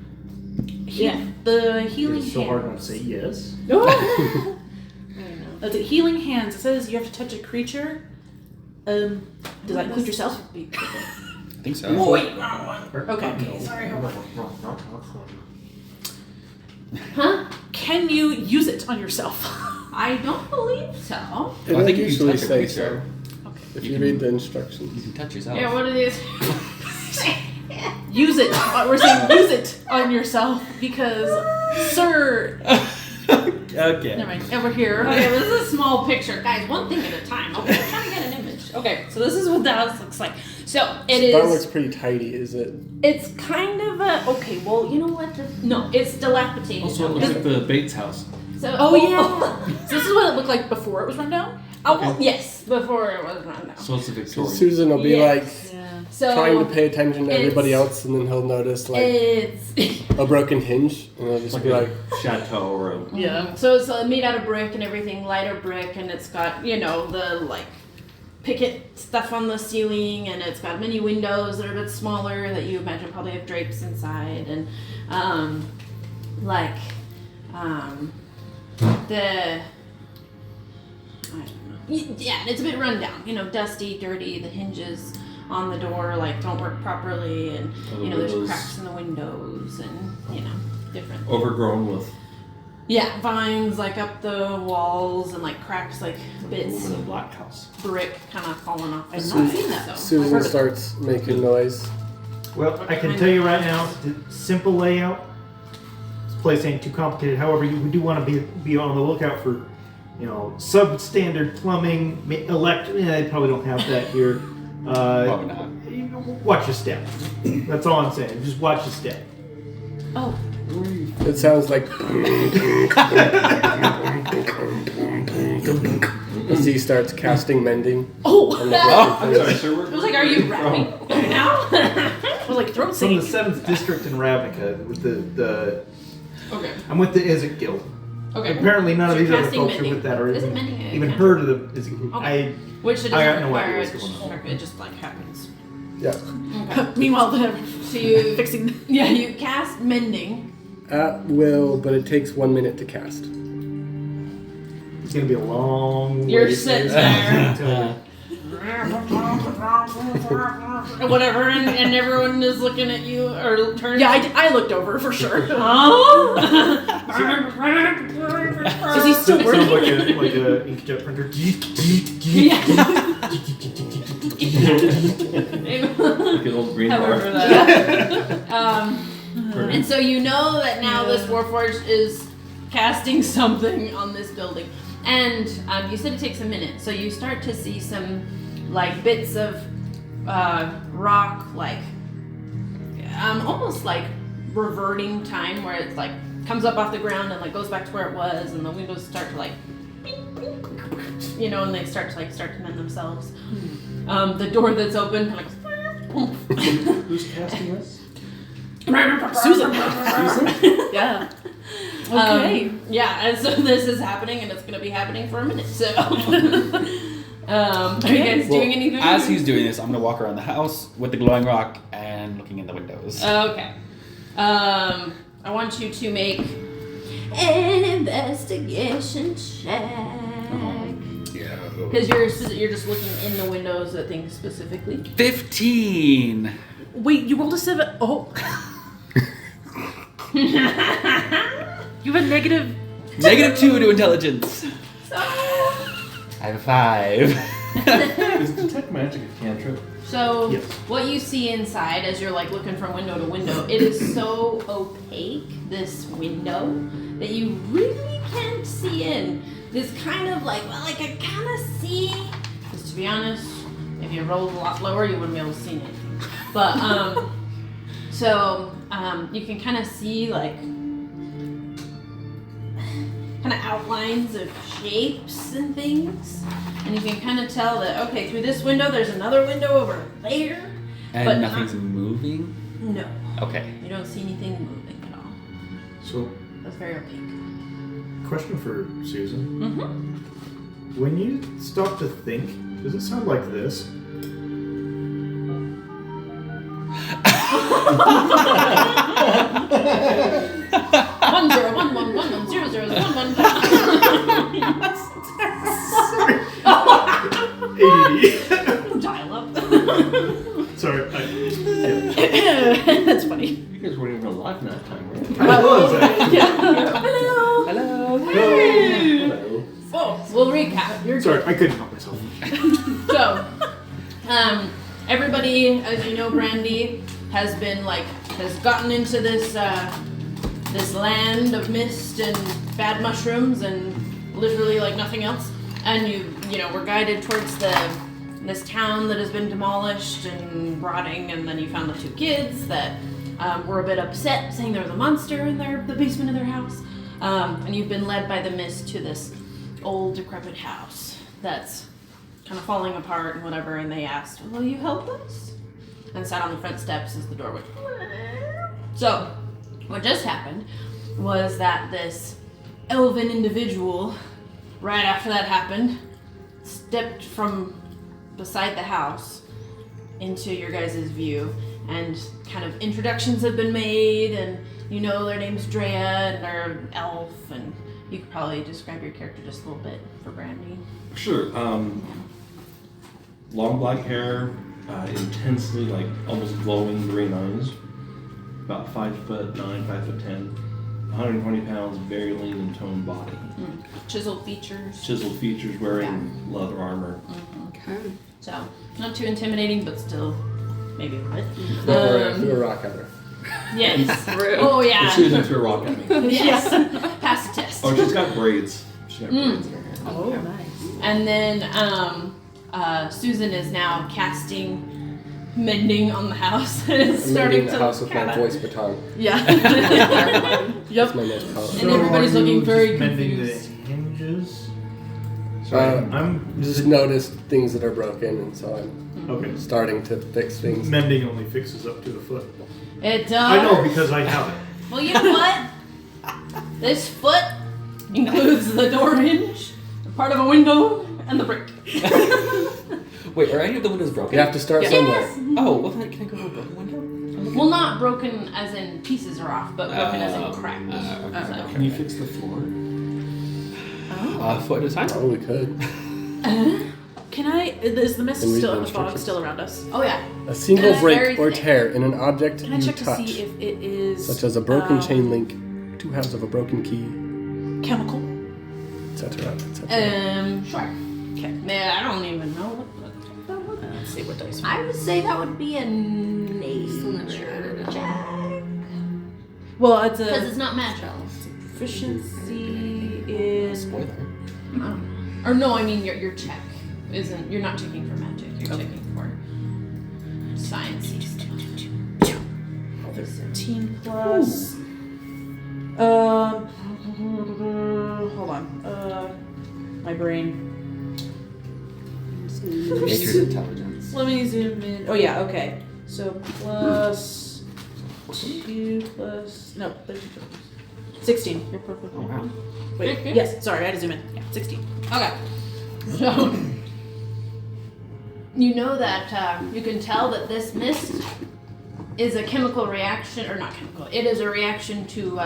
Yeah. The healing It's so hard not to hands. say yes. I know. That's it. Healing hands. It says you have to touch a creature. Does that include yourself? I think so. Oh, wait, wrong one. Okay. Okay, sorry, hold on. Huh? Can you use it on yourself? I don't believe so. It I think if you usually touch a say picture, so. Okay. If You you can- read the you instructions. can touch yourself. Yeah, what are these? Use it. We're saying use it on yourself because, sir. Okay. Never mind. Over here. Okay, this is a small picture. Guys, one thing at a time. Okay, I'm trying to get an image. Okay, so this is what the house looks like. So it That is. looks pretty tidy, is it? It's kind of a. Okay, well, you know what? No, it's dilapidated. Also, it looks like the Bates house. So, Oh yeah. So this is what it looked like before it was run down. Oh, well, yes, before it was run down. So it's a So Victorian. Susan will be Yes. Yeah. So trying to pay attention to everybody it's- else, and then he'll notice it's a broken hinge, and he'll just Like be like, a chateau or a. Yeah. So it's made out of brick and everything, lighter brick, and it's got, you know, the like picket stuff on the ceiling, and it's got many windows that are a bit smaller that you imagine probably have drapes inside, and the I don't know. Yeah, and it's a bit run down, you know, dusty, dirty. The hinges on the door like don't work properly, and you know, there's windows cracks in the windows, and you know, different. overgrown with Yeah, vines like up the walls and like cracks, like bits aluminum black house. brick kind of falling off. I've the not side, seen that. so I've Susan heard of it. starts making noise. Well, I can tell you right now, the simple layout. This place ain't too complicated. However, we do want to be on the lookout for, you know, substandard plumbing, electric. Yeah, they probably don't have that here. Probably not. Watch your step. That's all I'm saying. Just watch your step. Oh, It sounds like as he starts casting mending. oh! on the I'm broken sorry, hinge. sir. I was like, are you rapping right now? I was like throat From the singing. 7th District in Ravnica with the Okay. I'm with the Izzet Guild. Okay. Apparently none of So these other casting folks are mending. with that or Is it even, mending a even cantrip? heard of the Izzet Guild. Okay. Which it I doesn't got no idea require. what's going on. It just like happens. Yeah. Okay. Meanwhile, the So you fixing. yeah, you cast mending. At will, but it takes 1 minute to cast. It's gonna be a long You're wait. sitting It's there. gonna Or whatever, and everyone is looking at you or turns. Yeah, I looked over for sure. Oh. Is he be- still Sounds working? like a inkjet printer. Like an old green However, bar. that. And so you know that now this Warforged is casting something on this building, and you said it takes a minute, so you start to see some like bits of rock, like almost like reverting time, where it's like comes up off the ground and like goes back to where it was, and the windows start to like, you know, and they start to mend themselves. The door that's open kind of goes. Who's casting this? Susan. Yeah. Okay. Yeah, and so this is happening, and it's going to be happening for a minute. So, are you guys doing anything? As he's doing this, I'm gonna walk around the house with the glowing rock and looking in the windows. Okay. I want you to make an investigation check. Yeah. Because you're just looking in the windows at things specifically. 15. Wait, you rolled a 7. Oh. You have a negative. -2 to intelligence. So, I have a 5. Is detect magic a cantrip? So Yes. what you see inside as you're like looking from window to window, it is so opaque, this window, that you really can't see in. This kind of like, well, I can kind of see, because to be honest, if you rolled a lot lower, you wouldn't be able to see anything. But, you can kind of see like, kind of outlines of shapes and things. And you can kind of tell that, okay, through this window, there's another window over there. And But nothing's moving? No, Okay. you don't see anything moving at all. So, That's very opaque. question for Susan. Mm-hmm. When you stop to think, does it sound like this? One zero one one one one zero zero one one. ADD. Dial up. Sorry. That's funny. You guys weren't even alive in that time, right? I was. Yeah. Sorry, I couldn't help myself. So, everybody, as you know, Brandy has gotten into this this land of mist and bad mushrooms and literally like nothing else. And you know, were guided towards this town that has been demolished and rotting. And then you found the 2 kids that were a bit upset, saying there was a monster in the basement of their house. And you've been led by the mist to this old decrepit house that's kind of falling apart and whatever, and they asked, will you help us? And sat on the front steps as the door went. So, what just happened was that this elven individual, right after that happened, stepped from beside the house into your guys' view, and kind of introductions have been made, and you know their name's Drea, and they're elf, and you could probably describe your character just a little bit for Brandy. Sure. Long black hair, intensely, like almost glowing green eyes. About 5'9", 5'10", 120 pounds, very lean and toned body. Chiseled features. Chiseled features, wearing leather armor. Okay. So, not too intimidating, but still maybe right. Threw a rock at her. Yes. Oh yeah. She didn't throw a rock at me. Yes. Pass the test. Oh, she's got braids. She's got braids in her hair. Oh, nice. And then Susan is now casting mending on the house. And it's I'm starting in the to house with my kinda- voice baton. Yeah. That's my most powerful. And everybody's are you looking very just mending confused. the hinges? Sorry, I'm Just noticed things that are broken, and so I'm okay. starting to fix things. Mending only fixes up to the foot. It does. I know because I have it. Well, you know what? This foot includes the door hinge, part of a window, and the brick. Wait, are any of the windows broken? You have to start somewhere. Oh, well then can I go to a broken window? Well, not broken as in pieces are off, but broken as in cracked. Okay. Can you fix the floor? Foot at a time. Probably could. Can I? Is the mist Can read still the and the fog instructions. still around us? Oh yeah. A single It's break very or thick. tear in an object Can I you check touch, to see if it is such as a broken chain link, 2 halves of a broken key, chemical? etc., etc. Sure. Okay. Man, I don't even know what. Let's see what dice. I would say that would be a nature check. Well, it's Because a it's not magical. proficiency in. Spoiler. Or no, I mean your check isn't. You're not checking for magic. You're checking for science stuff. 13 plus. Hold on. My brain. Nature's intelligence. Let me zoom in. Oh yeah, okay. So plus 2 plus no 16. You're perfect. Oh wow. Wait, yes. Sorry, I had to zoom in. Yeah, 16. Okay. So you know that you can tell that this mist is a chemical reaction, or not chemical. It is a reaction to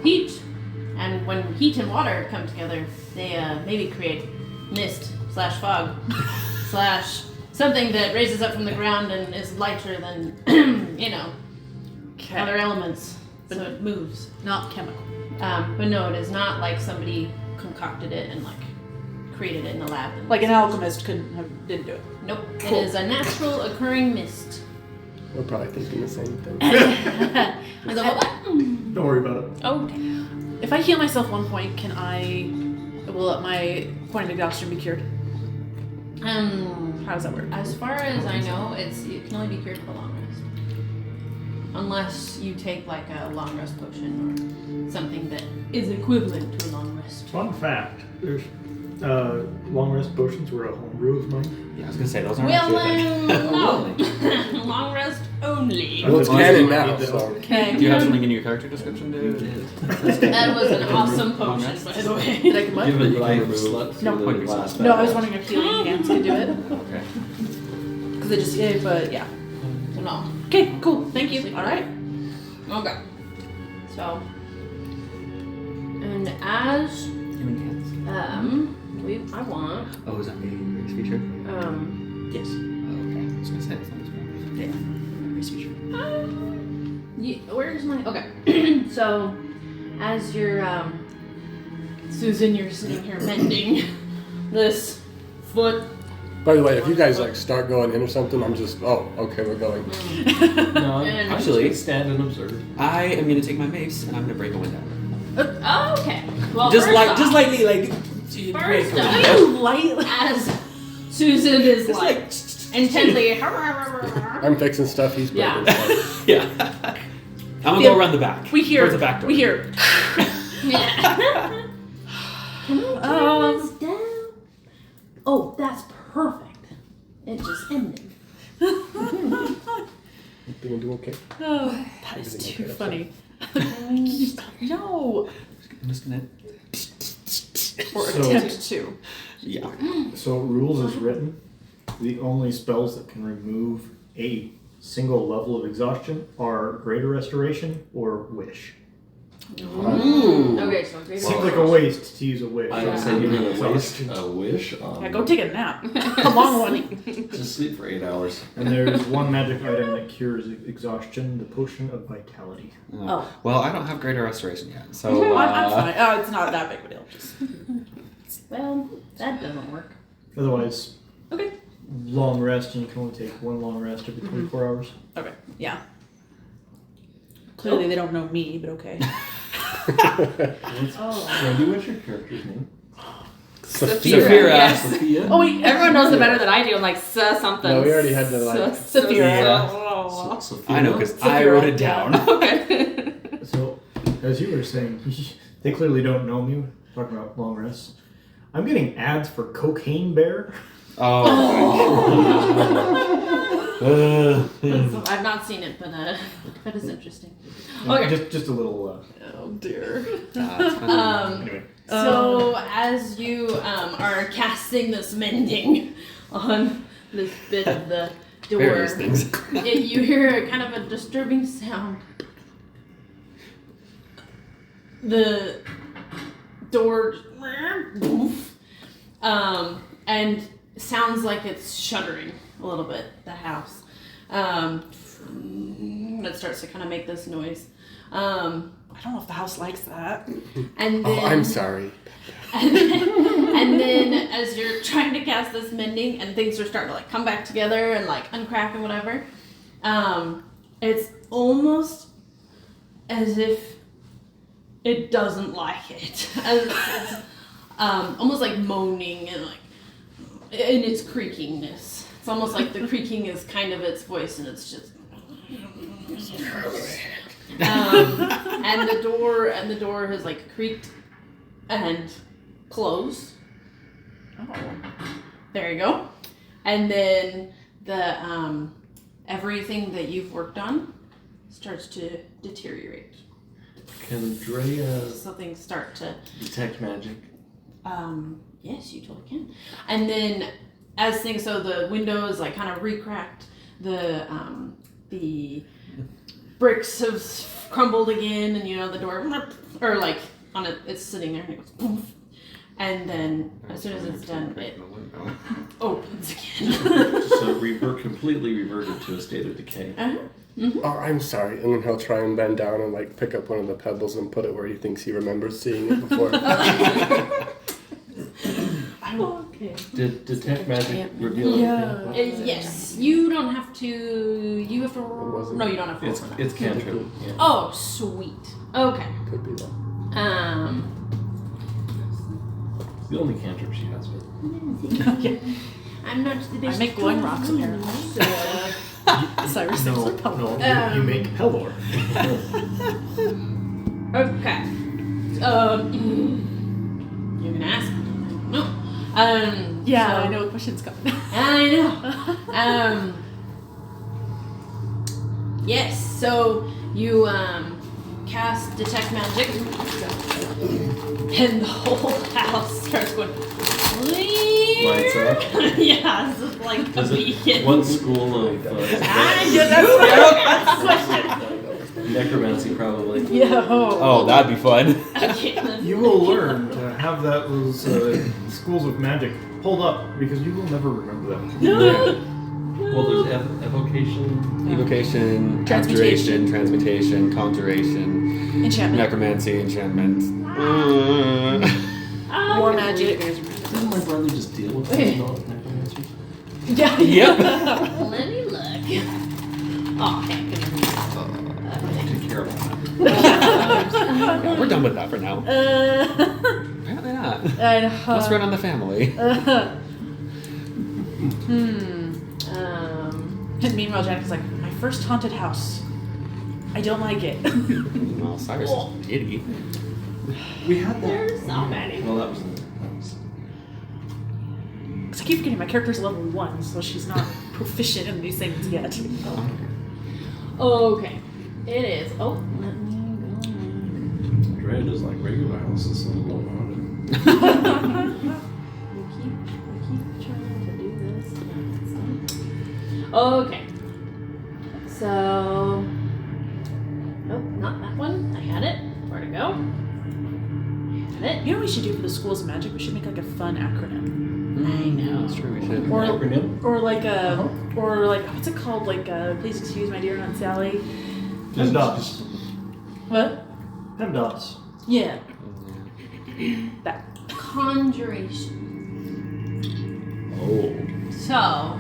heat, and when heat and water come together, they maybe create mist/fog slash something that raises up from the ground and is lighter than other elements, so it moves. Not chemical. But no, it is not like somebody concocted it and like created it in the lab. Like an alchemist didn't do it. Nope. Cool. It is a natural occurring mist. We're probably thinking the same thing. I go, what? Don't worry about it. Okay. If I heal myself 1 point, will my point of exhaustion be cured? How does that work? As far as I know, it can only be cured with a long rest. Unless you take like a long rest potion or something that is equivalent to a long rest. Fun fact: there's long rest potions were a homebrew of mine. Yeah, I was gonna say those aren't Well, actually a thing. no. Long rest only. Well, it's Honestly, canon I now, need that. so. Okay. Do you have something in your character description, David? That was an awesome potion, by the way. Did I come up? Give it You life remove- slept No. through the glass. No, I was wondering if healing hands could do it. Okay. Because it just, but yeah. So no. Okay, cool. Thank you. All right. Okay. So, and as Human hands. I want Oh, is that the race feature? Yes. Oh, okay. I was gonna say it's not as bad. Yeah. Race feature. where's my okay? So, as you're Susan, you're sitting here mending this foot. By the way, if you guys like start going in or something, I'm just okay, we're going. No, And- I'm just gonna stand and observe. I am gonna take my mace and I'm gonna break a window. Oh, okay. Well, Just first off, lightly, like. First break a off, window. Lightly. as Susan is Just like intently. I'm fixing stuff. He's breaking Yeah. stuff. Yeah. I'm gonna go around the back. We hear. Towards the back door. We hear. Yeah. Down. Oh, that's perfect. It just ended. Everything do okay? Oh, that is too funny. No. I'm just gonna. Or So- attempt to. Yeah. So rules is written. The only spells that can remove a single level of exhaustion are Greater Restoration or Wish. Okay, so Seems like a waste to use a wish. I would say you're gonna waste a wish on. Yeah, go take a nap. A long one. Just sleep for 8 hours. And there's one magic item that cures exhaustion, the Potion of Vitality. Oh. Well, I don't have greater restoration yet, so. I'm fine. Oh, it's not that big of a deal. Just Well, that doesn't work. Otherwise, okay. long rest, and you can only take one long rest every 24 hours. Okay. Yeah. Clearly, they don't know me, but okay. Oh. Randy, what's your character's name? Saphira. Yes. Sophia? Oh wait, Everyone knows it better than I do. I'm like, something. No, we already had to like. Saphira. Sophia. I know, because I wrote it down. Okay. So, as you were saying, they clearly don't know me. Talking about long rests. I'm getting ads for Cocaine Bear. Oh. I've not seen it, but that is interesting. Okay. Just a little. Oh dear. Anyway. So as you are casting this mending on this bit of the door, Various things. you hear kind of a disturbing sound. The door, and sounds like it's shuddering a little bit. The house, it starts to kind of make this noise. I don't know if the house likes that. And then, Oh, I'm sorry. and then as you're trying to cast this mending and things are starting to like come back together and like uncrack and whatever, it's almost as if it doesn't like it. It's, almost like moaning and like in its creakingness. It's almost like the creaking is kind of its voice and it's just and the door has like creaked and closed. Oh. There you go. And then the everything that you've worked on starts to deteriorate. Can Drea So things start to detect magic? yes, you totally can. And then as things, so the windows like kind of re-cracked, the bricks have crumbled again, and you know the door, or like on it, it's sitting there and it goes poof. And then as soon as it's done, it opens again. So completely reverted to a state of decay. Oh, I'm sorry. And then he'll try and bend down and like pick up one of the pebbles and put it where he thinks he remembers seeing it before. Okay. Did detect magic reveal anything? Yes, you don't have to. You have to. wasn't- No, you don't have to. It's roll for that. it's cantrip. Yeah. Oh, sweet. Okay. Could be that. It's the only cantrip she has. But I'm not the best. I make glowing rocks apparently. Cyrus thinks they're No, pellet. you make Pelor. Okay. You're gonna ask? No. Yeah, so- I know a question's coming. I know. Yes. So you cast detect magic, and the whole house starts going. Lights up. Yeah, this is like Does a it, beacon. what school of necromancy probably? Yeah. Oh, that'd be fun. Okay. You will learn to have those schools of magic pulled up because you will never remember them. Well, there's evocation. Evocation, Transmutation. abjuration, transmutation, conjuration, Enchantment. necromancy, enchantment. War magic. Didn't my brother just deal with Okay. necromancers? Yeah. Yep. Let me look. Oh, heck. Take care of that. Yeah, we're done with that for now. Apparently not. Let's run on the family. And meanwhile, Jack is like, my first haunted house. I don't like it. Well, Cyrus is giddy. We had that. There's so many. Well, that was in the house. Because I keep forgetting my character's level 1, so she's not proficient in these things yet. Okay. It is. Oh, let me Dread is like regular houses, so we don't want go. We keep trying to do this. Okay. So. Nope, not that one. I had it. Where to go? Had it. You know what we should do for the schools of magic? We should make like a fun acronym. I know. That's true, we should. Or, Acronym? or like a, or like, what's it called? Like, please excuse my dear Aunt Sally. PEMDAS. What? PEMDAS. Yeah. That. Conjuration. Oh. So.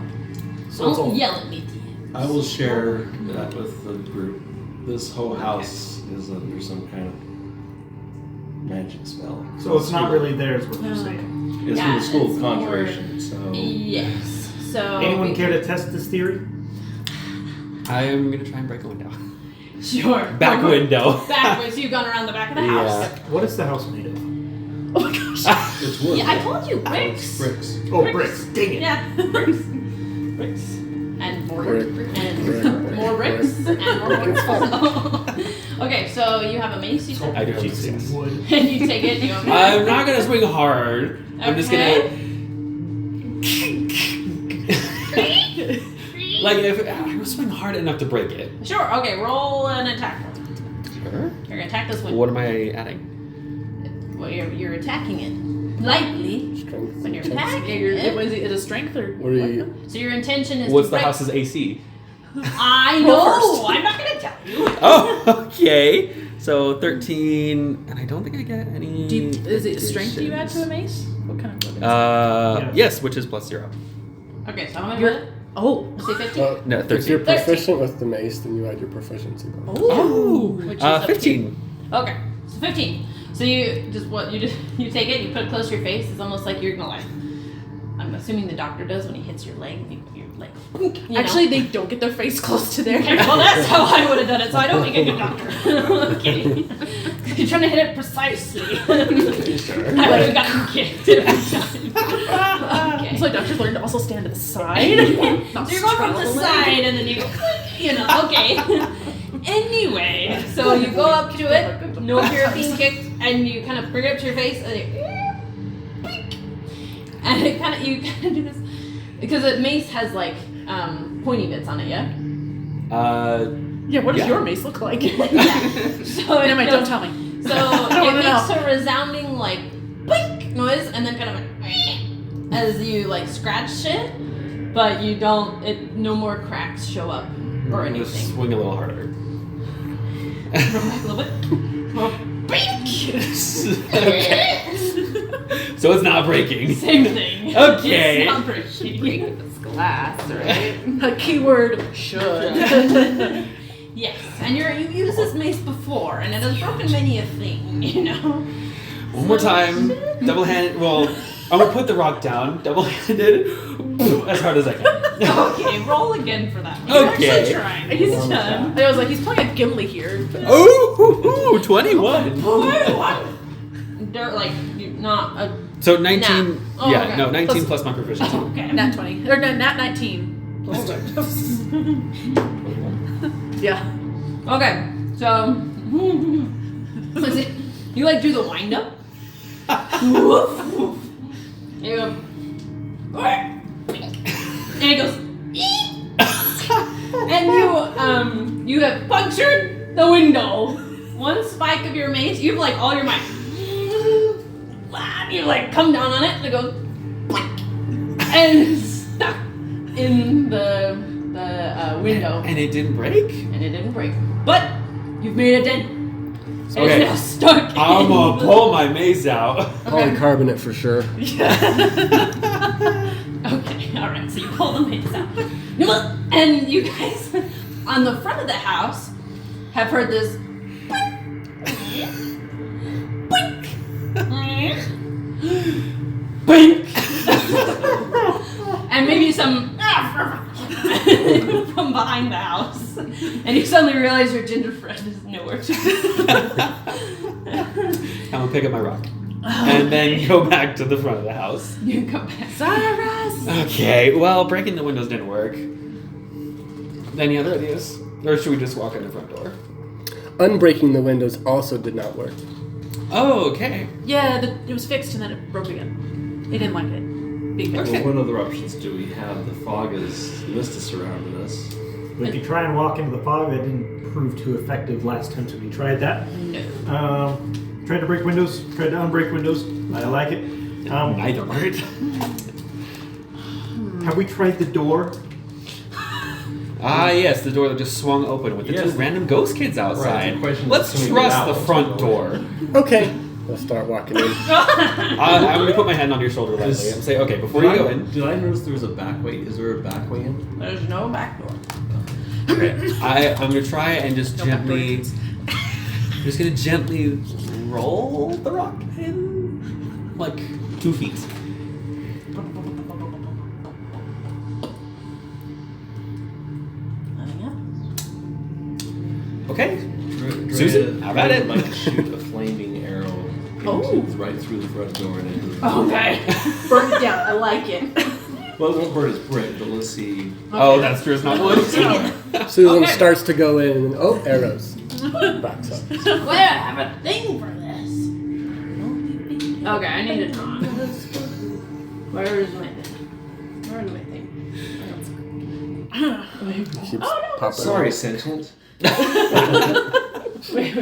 So it's Don't all- yell at me, DM. I will share that with the group. This whole house is under some kind of magic spell. So it's not really theirs, what you're No. saying. It's from Yeah, the school it's of more- conjuration, so. Yes. So. Anyone care to test this theory? I'm gonna try and break a window. Sure. Back window. Backwards. You've gone around the back of the house. Yeah. What is the house made of? Oh my gosh. It's wood. Yeah, I told you, It's bricks. bricks. Oh, bricks. Dang it. Yeah, bricks. Bricks. And more Brick. and Brick. more bricks Brick. and more bricks. Okay, so you have a mace, you said? I do Jesus, yes. Wood. And you take it, you I'm not gonna swing hard. I'm just gonna. Like, if I will swing hard enough to break it. Sure, okay, roll an attack. Sure. You're gonna attack this one. What am I adding? Well, you're attacking it. Lightly. Strength. When you're checks. attacking Was it. it a strength or? What are you? So your intention is What's to the break. house's AC? I Go know! first. I'm not gonna tell you. Oh, okay. So 13, and I don't think I get any. Do you, is it strength you add to a additions. mace? What kind of weapon? Yeah. Yes, which is +0. Okay, so I'm gonna You're- put Oh. say 15. No, If 13. you're 13. proficient with the mace, then you add your proficiency bonus. Oh, Which is up to 15. Okay, so 15. So you you take it, you put it close to your face. It's almost like you're gonna like. I'm assuming the doctor does when he hits your leg. You're like. You know? Actually, they don't get their face close to their. Okay, well that's how I would have done it. So I don't make a good doctor. Okay. You're trying to hit it precisely. I would have gotten kicked every time. Okay. So doctors learn to also stand to the side. Not So you're going from the straddle side and then you go, you know, okay. Anyway, so you go up to it, no fear of being kicked, and you kind of bring it up to your face, and it kind of, you kind of do this, because the mace has like pointy bits on it, yeah? Yeah, what does Yeah. your mace look like? Yeah. So it Never mind, don't tell me. So don't it wanna makes know. a resounding like boink noise, and then kind of a, as you like scratch it, but you don't. No more cracks show up or I'm gonna anything. swing a little harder. Roll back a little bit. Well, bink. So it's not breaking. Same thing. Okay. It's not breaking. It's glass, right? A keyword should. Yes, and you used this mace before, and it has broken many a thing, you know. One more time. Double-handed. Well, I'm gonna put the rock down. Double-handed. As hard as I can. Okay, roll again for that one. You're Okay. actually trying. He's It's done. I was like, he's playing a Gimli here. Oh, 21. They're like not a. So 19. Nah. Oh, Yeah, okay. no, 19 plus my proficiency. Okay. Nat 20. Or no, Nat 19. Yeah. Okay, so let's see. You like do the wind up. You go, and it goes, and you have punctured the window. One spike of your mace, you have like all your might. You like come down on it, and it goes, and it's stuck in the window. And it didn't break? And it didn't break. But you've made a dent. Okay. It's now stuck. I'm gonna pull my mace out. Polycarbonate for sure. Okay, alright, so you pull the mace out. And you guys on the front of the house have heard this boink, boink, and maybe some from behind the house. And you suddenly realize your gingerbread is nowhere to be seen. I'm gonna pick up my rock. And then go back to the front of the house. You come back. Cyrus! Okay, well, breaking the windows didn't work. Any other ideas? Or should we just walk in the front door? Unbreaking the windows also did not work. Oh, okay. Yeah, it was fixed and then it broke again. It didn't like it. Big fix. Well, what other options do we have? The fog is mist has surrounded us. But if you try and walk into the fog, that didn't prove too effective last time, so we tried that. No. Tried to break windows, tried to unbreak windows. I like it. Neither worked. Have we tried the door? Ah, yes, the door that just swung open with the Yes. two random ghost kids outside. the question is, Let's can we get trust out the once front we go door. Okay. Let's start walking in. I'm going to put my hand on your shoulder lightly and say, okay, before you go in, Did I notice there was a back way? Is there a back way in? There's no back door. I'm going to try and just gently, I'm just going to gently roll the rock in like 2 feet. Nothing up. Okay. Susan, how about it? I'd like to shoot a flaming arrow right through the front door and into the Okay. Burn it down. I like it. Well, it won't burn his brick, but let's see. Oh, that's true. It's not wood. Susan Okay. starts to go in and arrows. Backs up. Well, I have a thing for this. Okay, I need it on. Where is my thing? Where is my thing? Keeps Oh, no. popping Sorry, up. sentient. Wait.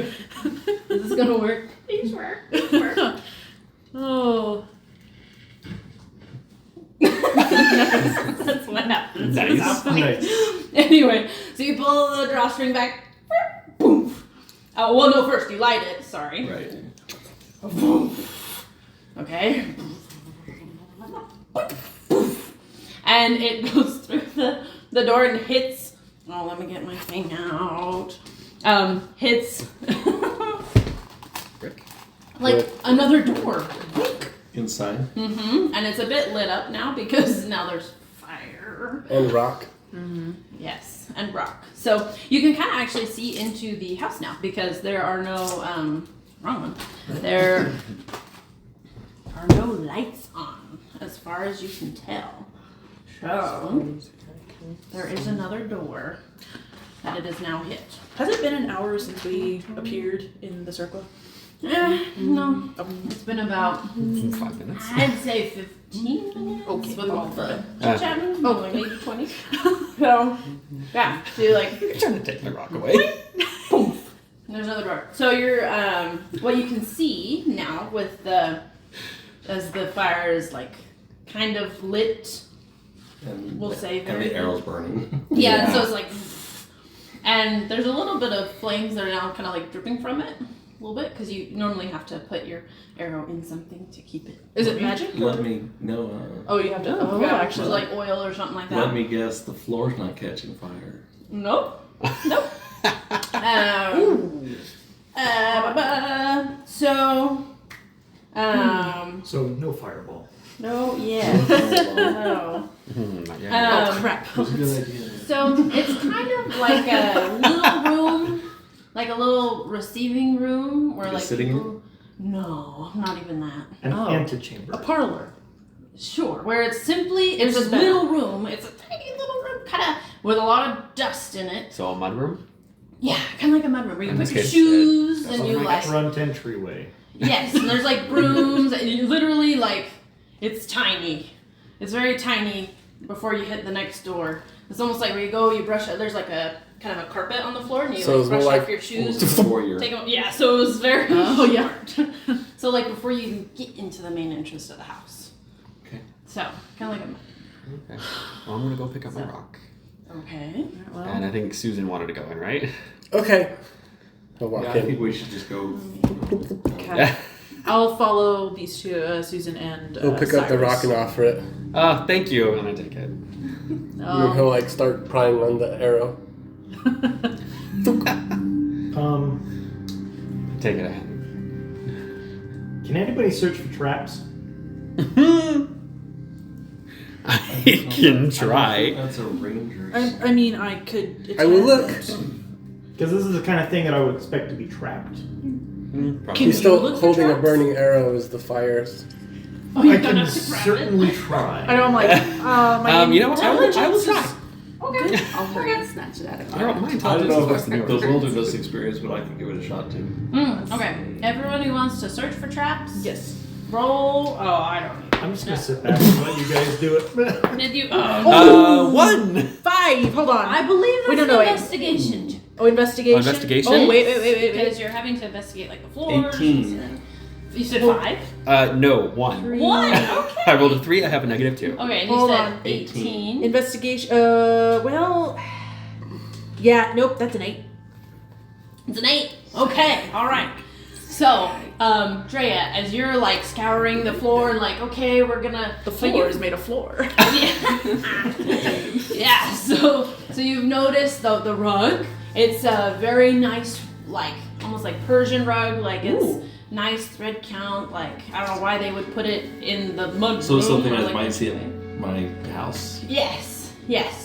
Is this gonna work? Please work. Work. Oh. That's what happens. Nice. Nice. Anyway, so you pull the drawstring back. Boom. Oh, well, no, first you light it. Sorry. Right. Okay. And it goes through the door and hits. Oh, let me get my thing out. Hits Brick. like another door. Inside. And it's a bit lit up now because now there's fire. And rock. Yes, and rock. So you can kind of actually see into the house now because there are no wrong one. There are no lights on as far as you can tell. So there is another door that it is now hit. Has it been an hour since we appeared in the circle? No, it's been about 5 minutes. I'd say 15 minutes with all the chatting. Oh, Maybe 20. So yeah, so you're like. You're trying to take my rock away. Boom. There's another door. So you're what you can see now with as the fire is like kind of lit. And We'll say and very the arrow's burning. Yeah, so it's like, and there's a little bit of flames that are now kind of like dripping from it, a little bit, because you normally have to put your arrow in something to keep it. Is it magic? Let me know. Oh, you have to. Oh, Yeah, actually. like oil or something like that. Let me guess. The floor's not catching fire. Nope. Nope. So, So no fireball. no, yeah, no. Not yet. Oh, crap. It was a good idea. So it's kind of like a little room, like a little receiving room where Like a like sitting people, no, not even that. An Oh. antechamber. A parlor. Sure, where it's simply it's Which a is better. little room. It's a tiny little room, kind of with a lot of dust in it. So a mud room? Yeah, kind of like a mud room where you In put this your case, shoes and Something you like like front entryway. yes, and there's like brooms and you literally like it's tiny. It's very tiny before you hit the next door. It's almost like where you go, you brush. There's like a kind of a carpet on the floor, and you So like it's brush more off like- your shoes. Before you're Take them. Yeah, so it was very Oh, yeah. short. So like before you even get into the main entrance to the house. Okay. So kind of like a. Okay. Well, I'm gonna go pick up my rock. Okay. And I think Susan wanted to go in, right? Okay. He'll walk Yeah, I in. think we should just go. Okay. I'll follow these two, Susan and He'll pick up the Cyrus. rock and offer it. Thank you. And I take it. And then he'll like start prying on the arrow. Take it ahead. Can anybody search for traps? I can try. That's a ranger. I mean, I could. I will look. Because this is the kind of thing that I would expect to be trapped. Can He's you still look for holding a traps? burning arrow as the fires. Oh, you I don't can have to grab certainly it. try. I know. I'm like, my You know what? I will intelligence try. is- Okay. I'll hurry and snatch it out of I don't mind. I don't know if It's it's the wilderness experience, but I can give it a shot too. Okay. Everyone who wants to search for traps, Yes. roll. Oh, I don't need I'm just gonna sit back and let you guys do it. it. Did you? 1. 5. Hold on. I believe that's Wait, no, an no, wait. investigation check. Oh, investigation. Oh, investigation? Oh, wait. Because you're having to investigate like the floors. 18. and- You said 5? No, 1. 1. Okay. I rolled a 3. I have a -2. Okay, and you Hold said on. 18. Investigation. Well. Yeah. Nope. That's an 8. It's an 8. Okay, all right. So, Drea, as you're like scouring the floor and like, okay, we're gonna. The floor is made of floor. Yeah. So you've noticed the rug. It's a very nice, like almost like Persian rug. Like it's Ooh. nice thread count. Like I don't know why they would put it in the mud So room. it's something or, I like, might see at my house. Yes.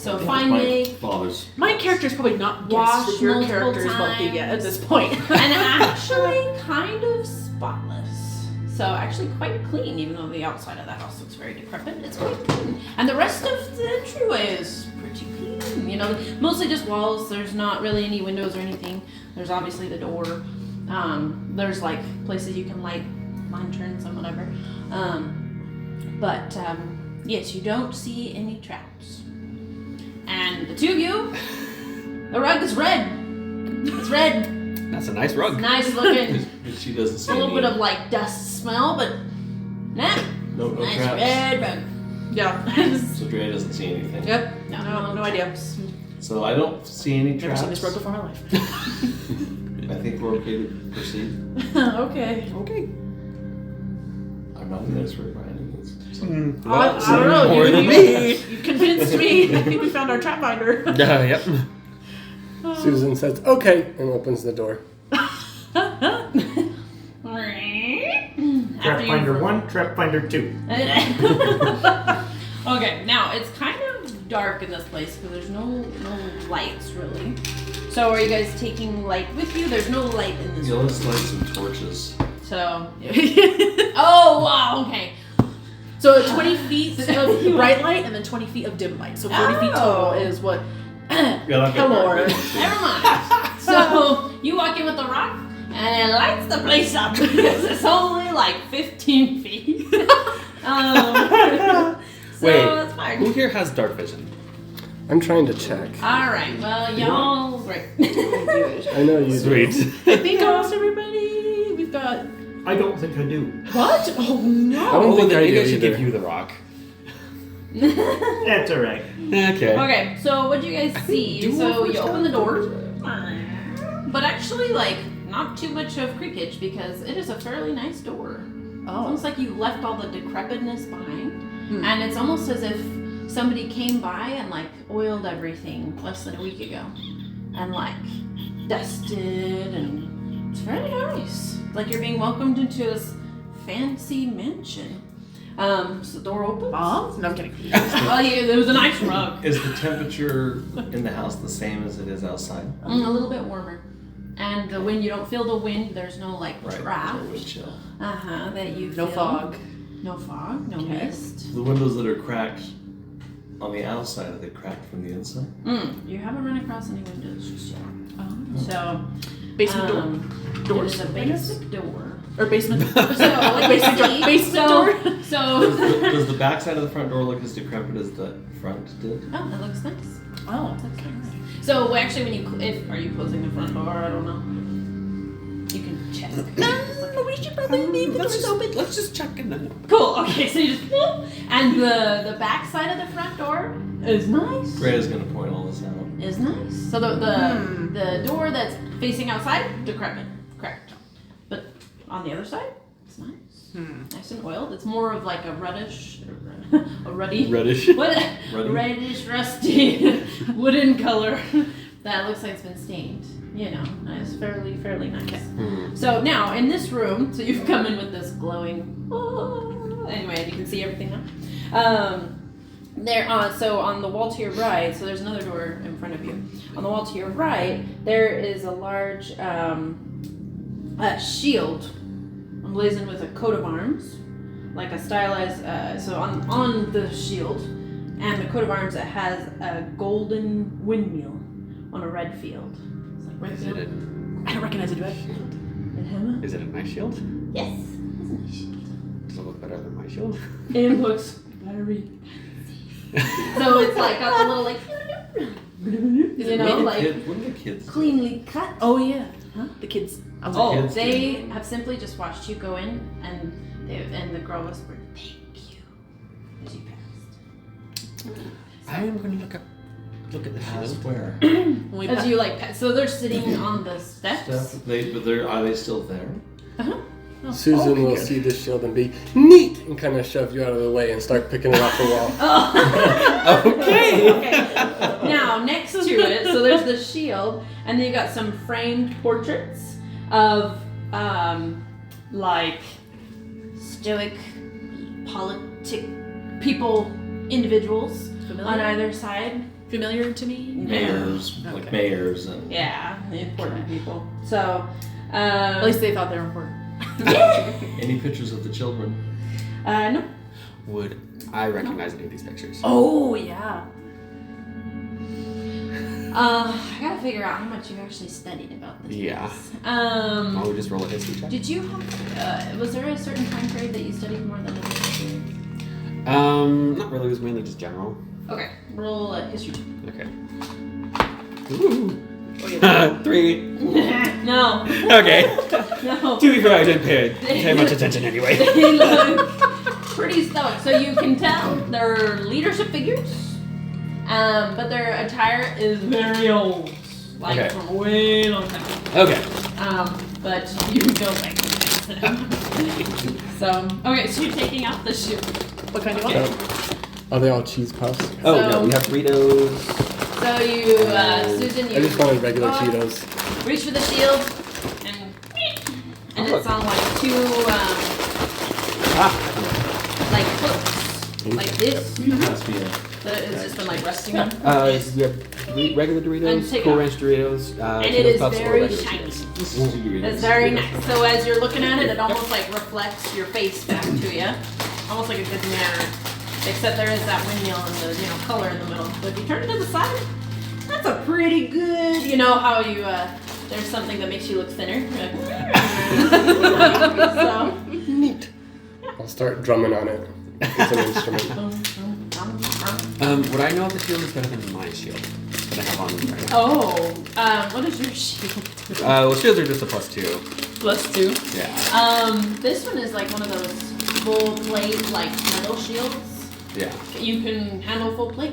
So My finally. father's. My character's probably not Wash guessed that your multiple character is wealthy yet at times. this point. And actually kind of spotless. So actually quite clean, even though the outside of the house looks very decrepit. It's quite clean. And the rest of the entryway is pretty clean. You know, mostly just walls. There's not really any windows or anything. There's obviously the door. There's like places you can light lanterns and whatever. But yes, you don't see any traps. And the two of you, the rug is red. It's red. That's a nice rug. Nice looking. She doesn't see A little any- bit of like dust smell, but nah. no Nice traps. red rug. Yeah. So Drea doesn't see anything. Yep. No, No idea. traps. So I don't see any Never traps. seen this rug before in my life. I think we're okay to proceed. Okay. Okay. I'm not an expert by any means. I don't know. More than You convinced me. I think we found our trap finder. Yep. Susan says, "Okay," and opens the door. Trap finder 1, trap finder 2. Okay, now it's kind of dark in this place because there's no lights really. So are you guys taking light with you? There's no light in this Yeah, room. let's light some torches. So oh wow, okay. So 20 feet of bright light and then 20 feet of dim light. So 40 feet total Oh. is what? Yeah, I'll get Hello. dark. Never mind. So you walk in with the rock and it lights the place up because it's only like 15 feet. So Wait, that's fine. who here has dark vision? I'm trying to check. Alright, well y'all great. I know you do. I think almost everybody. We've got. I don't think I do. What? Oh no. I don't think then I maybe do I should either. give you the rock. That's alright. Okay. Okay, so what do you guys see? do So want you first open the time. door, but actually, like, not too much of creakage because it is a fairly nice door. It's Oh. almost like you left all the decrepitness behind, and it's almost as if somebody came by and like oiled everything less than a week ago, and like dusted, and it's very nice. Like you're being welcomed into this fancy mansion. So the door opens. Mom? No, I'm kidding. Well, yeah, there was a nice rug. Is the temperature in the house the same as it is outside? A little bit warmer. And the wind, you don't feel the wind. There's no like Right. draft. So it would chill. That you No feel. fog. No fog. No Okay. mist. The windows that are cracked on the outside, are they cracked from the inside? You haven't run across any windows just yet. Oh. So Basement door. Doors. Doors, It is a I guess? basic door. Or basement. So what Basement you door. see- Basement so, door. So Does the back side of the front door look as decrepit as the front did? oh, that looks nice. Oh. So actually, when you are you closing the front door? I don't know. You can check. We should probably leave the doors open. Let's just check and then. Cool. Okay, so you just whoop, and the back side of the front door is nice. Greta's gonna point all this out. Is nice. So the door that's facing outside, decrepit, correct. But on the other side, it's nice. Nice and oiled. It's more of like a reddish, a ruddy, Reddish. what? Reddish, rusty wooden color that looks like it's been stained. You know, nice, fairly nice. So now in this room, so you've come in with this glowing. Anyway, you can see everything now. So on the wall to your right, so there's another door in front of you. On the wall to your right, there is a large shield emblazoned with a coat of arms, like a stylized. So on the shield and the coat of arms, it has a golden windmill on a red field. It's like red Is field. it I don't recognize it, do I? Is it a nice shield? Yes. It's a nice shield. Does it look better than my shield? It looks very. So it's like got the little like. You know, like What are the kids? cleanly cut. Oh yeah. Huh? The kids. I was like, Oh, kids they have simply just watched you go in, and the girl whispered, "Thank you," as you passed. I am going to look at the shield. Where? when we As you like, so they're sitting on the steps. Are they still there? Susan will see the shield and be neat and kind of shove you out of the way and start picking it off the wall. Okay. Okay. Now next to it, so there's the shield, and then you got some framed portraits of like stoic politic people, individuals on either side. familiar to me. Mayors, like mayors and. Yeah, the important people. So At least they thought they were important. Any pictures of the children? no. Would I recognize any of these pictures? Oh yeah. I gotta figure out how much you actually studied about this. Yeah. place. I would just roll a history check. Did you have, was there a certain time period that you studied more than others? Not really. It was mainly just general. Okay, roll a history check. Okay. Ooh. Oh, yeah. 3. No. Okay. No. To be fair, I didn't pay much attention anyway. They look pretty stoic. So you can tell they're leadership figures, but their attire is very old. Like Okay. from a way long time. Okay. But you don't recognize them. So, okay, so you're taking out the shoe. What kind you want? Are they all cheese puffs? Oh, So- no, we have Doritos. So you, Susan, I just you wanted regular walk, Cheetos. reach for the shield, and Oh, it's on like two, like hooks, like this. Has to be a. That it's just been like resting on. We have regular And Doritos, take Cool off. Ranch Doritos, And it Cheetos is Puffs, or very regular shiny. Cheetos. It's very nice. So as you're looking at it, it almost like reflects your face back to you, almost like a good mirror. Except there is that windmill and the color in the middle. But if you turn it to the side, that's a pretty good. You know how you there's something that makes you look thinner. You're like, so. Neat. I'll start drumming on it. It's an instrument. What I know of the shield is better than my shield that I have on right now. Oh, what is your shield? Well, shields are just a +2. +2. Yeah. This one is like one of those full plate like metal shields. Yeah. You can handle full plate.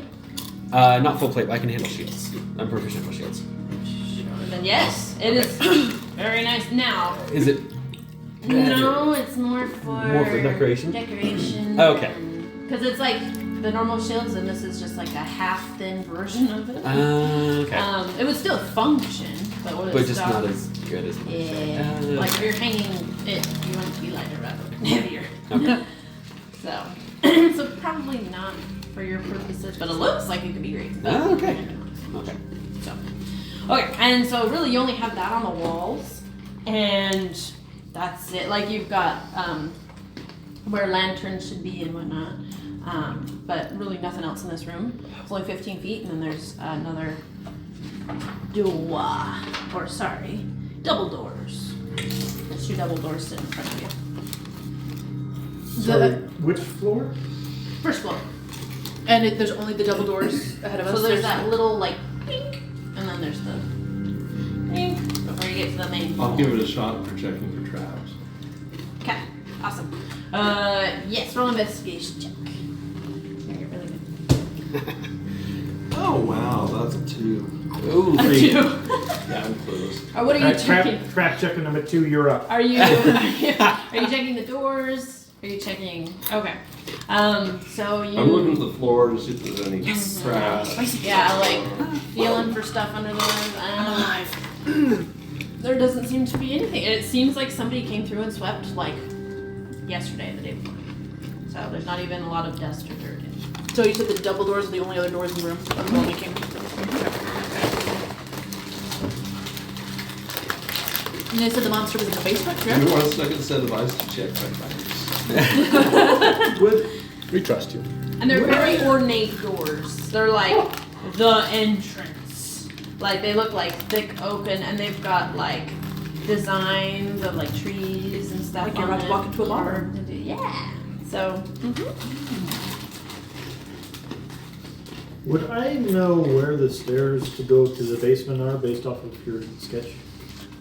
Not full plate, but I can handle shields. I'm proficient with shields. Then yes, it is very nice. Now, Is it? no, it's more for decoration? Decoration. Okay. Because it's like the normal shields, and this is just like a half-thin version of it. Okay. It would still function, but what But it's just not as good as my Yeah. shield. Like if you're hanging it, you want it to be lighter rather than heavier. Okay. So, so probably not for your purposes, but it looks like it could be great. Okay. Okay. So, okay, and so really you only have that on the walls, and that's it. Like you've got where lanterns should be and whatnot, but really nothing else in this room. It's only 15 feet, and then there's another double doors. There's 2 double doors sitting in front of you. So, which floor? First floor. And there's only the double doors ahead of us. So there's that little like pink, and then there's the pink before you get to the main I'll hall. give it a shot for checking for traps. Okay, awesome. Yes, roll investigation check. Yeah, you're really good. Oh wow, that's a 2. Ooh, A 2. Yeah, I'm close. Or what are you checking? Trap checker number 2, you're up. Are you checking the doors? Are you checking? Okay. So you. I'm looking at the floor to see if there's any traps. Yeah, like feeling for stuff under the doors. There doesn't seem to be anything. It seems like somebody came through and swept like yesterday, the day before. So there's not even a lot of dust or dirt in. So you said the double doors are the only other doors in the room. That's the one we came. And they said the monster was in the basement, Give yeah? me 1 second set of eyes to check my findings. We trust you. And they're very ornate doors. They're like the entrance. Like they look like thick oaken, and they've got like designs of like trees and stuff. Like you're on about to it. walk into a bar. Yeah. So. Would I know where the stairs to go to the basement are based off of your sketch?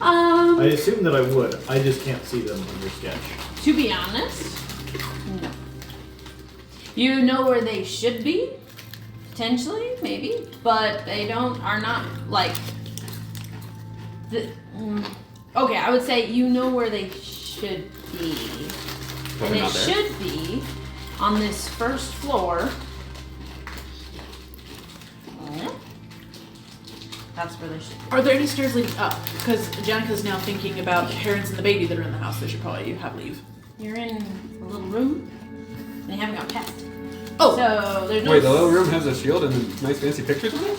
I assume that I would. I just can't see them on your sketch. To be honest, no. You know where they should be, potentially, maybe, but they are not like. Okay, I would say you know where they should be, But and they're it not there? should be on this first floor. That's where they should be. Are there any stairs leading up? Because Janica's now thinking about the parents and the baby that are in the house. They should probably have leave. You're in a little room, and you haven't got past. Oh! So there's no. Wait, the little room has a shield and nice fancy pictures on it?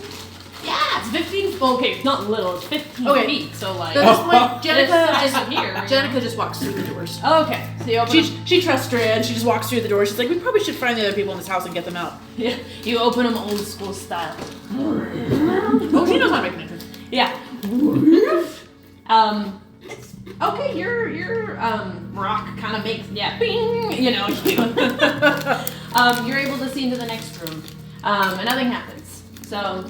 Yeah, it's 15. Okay, it's not little. It's 15 Okay. feet. So like. At this point, This size Janica, of here. you Janica know? just walks through the doors. Okay, so you open. She trusts Strahd. She just walks through the door. She's like, we probably should find the other people in this house and get them out. Yeah, you open them old school style. Oh, she knows how to make an entrance. Yeah. It's okay. Your rock kind of makes bing. You know. You're able to see into the next room, and nothing happens. So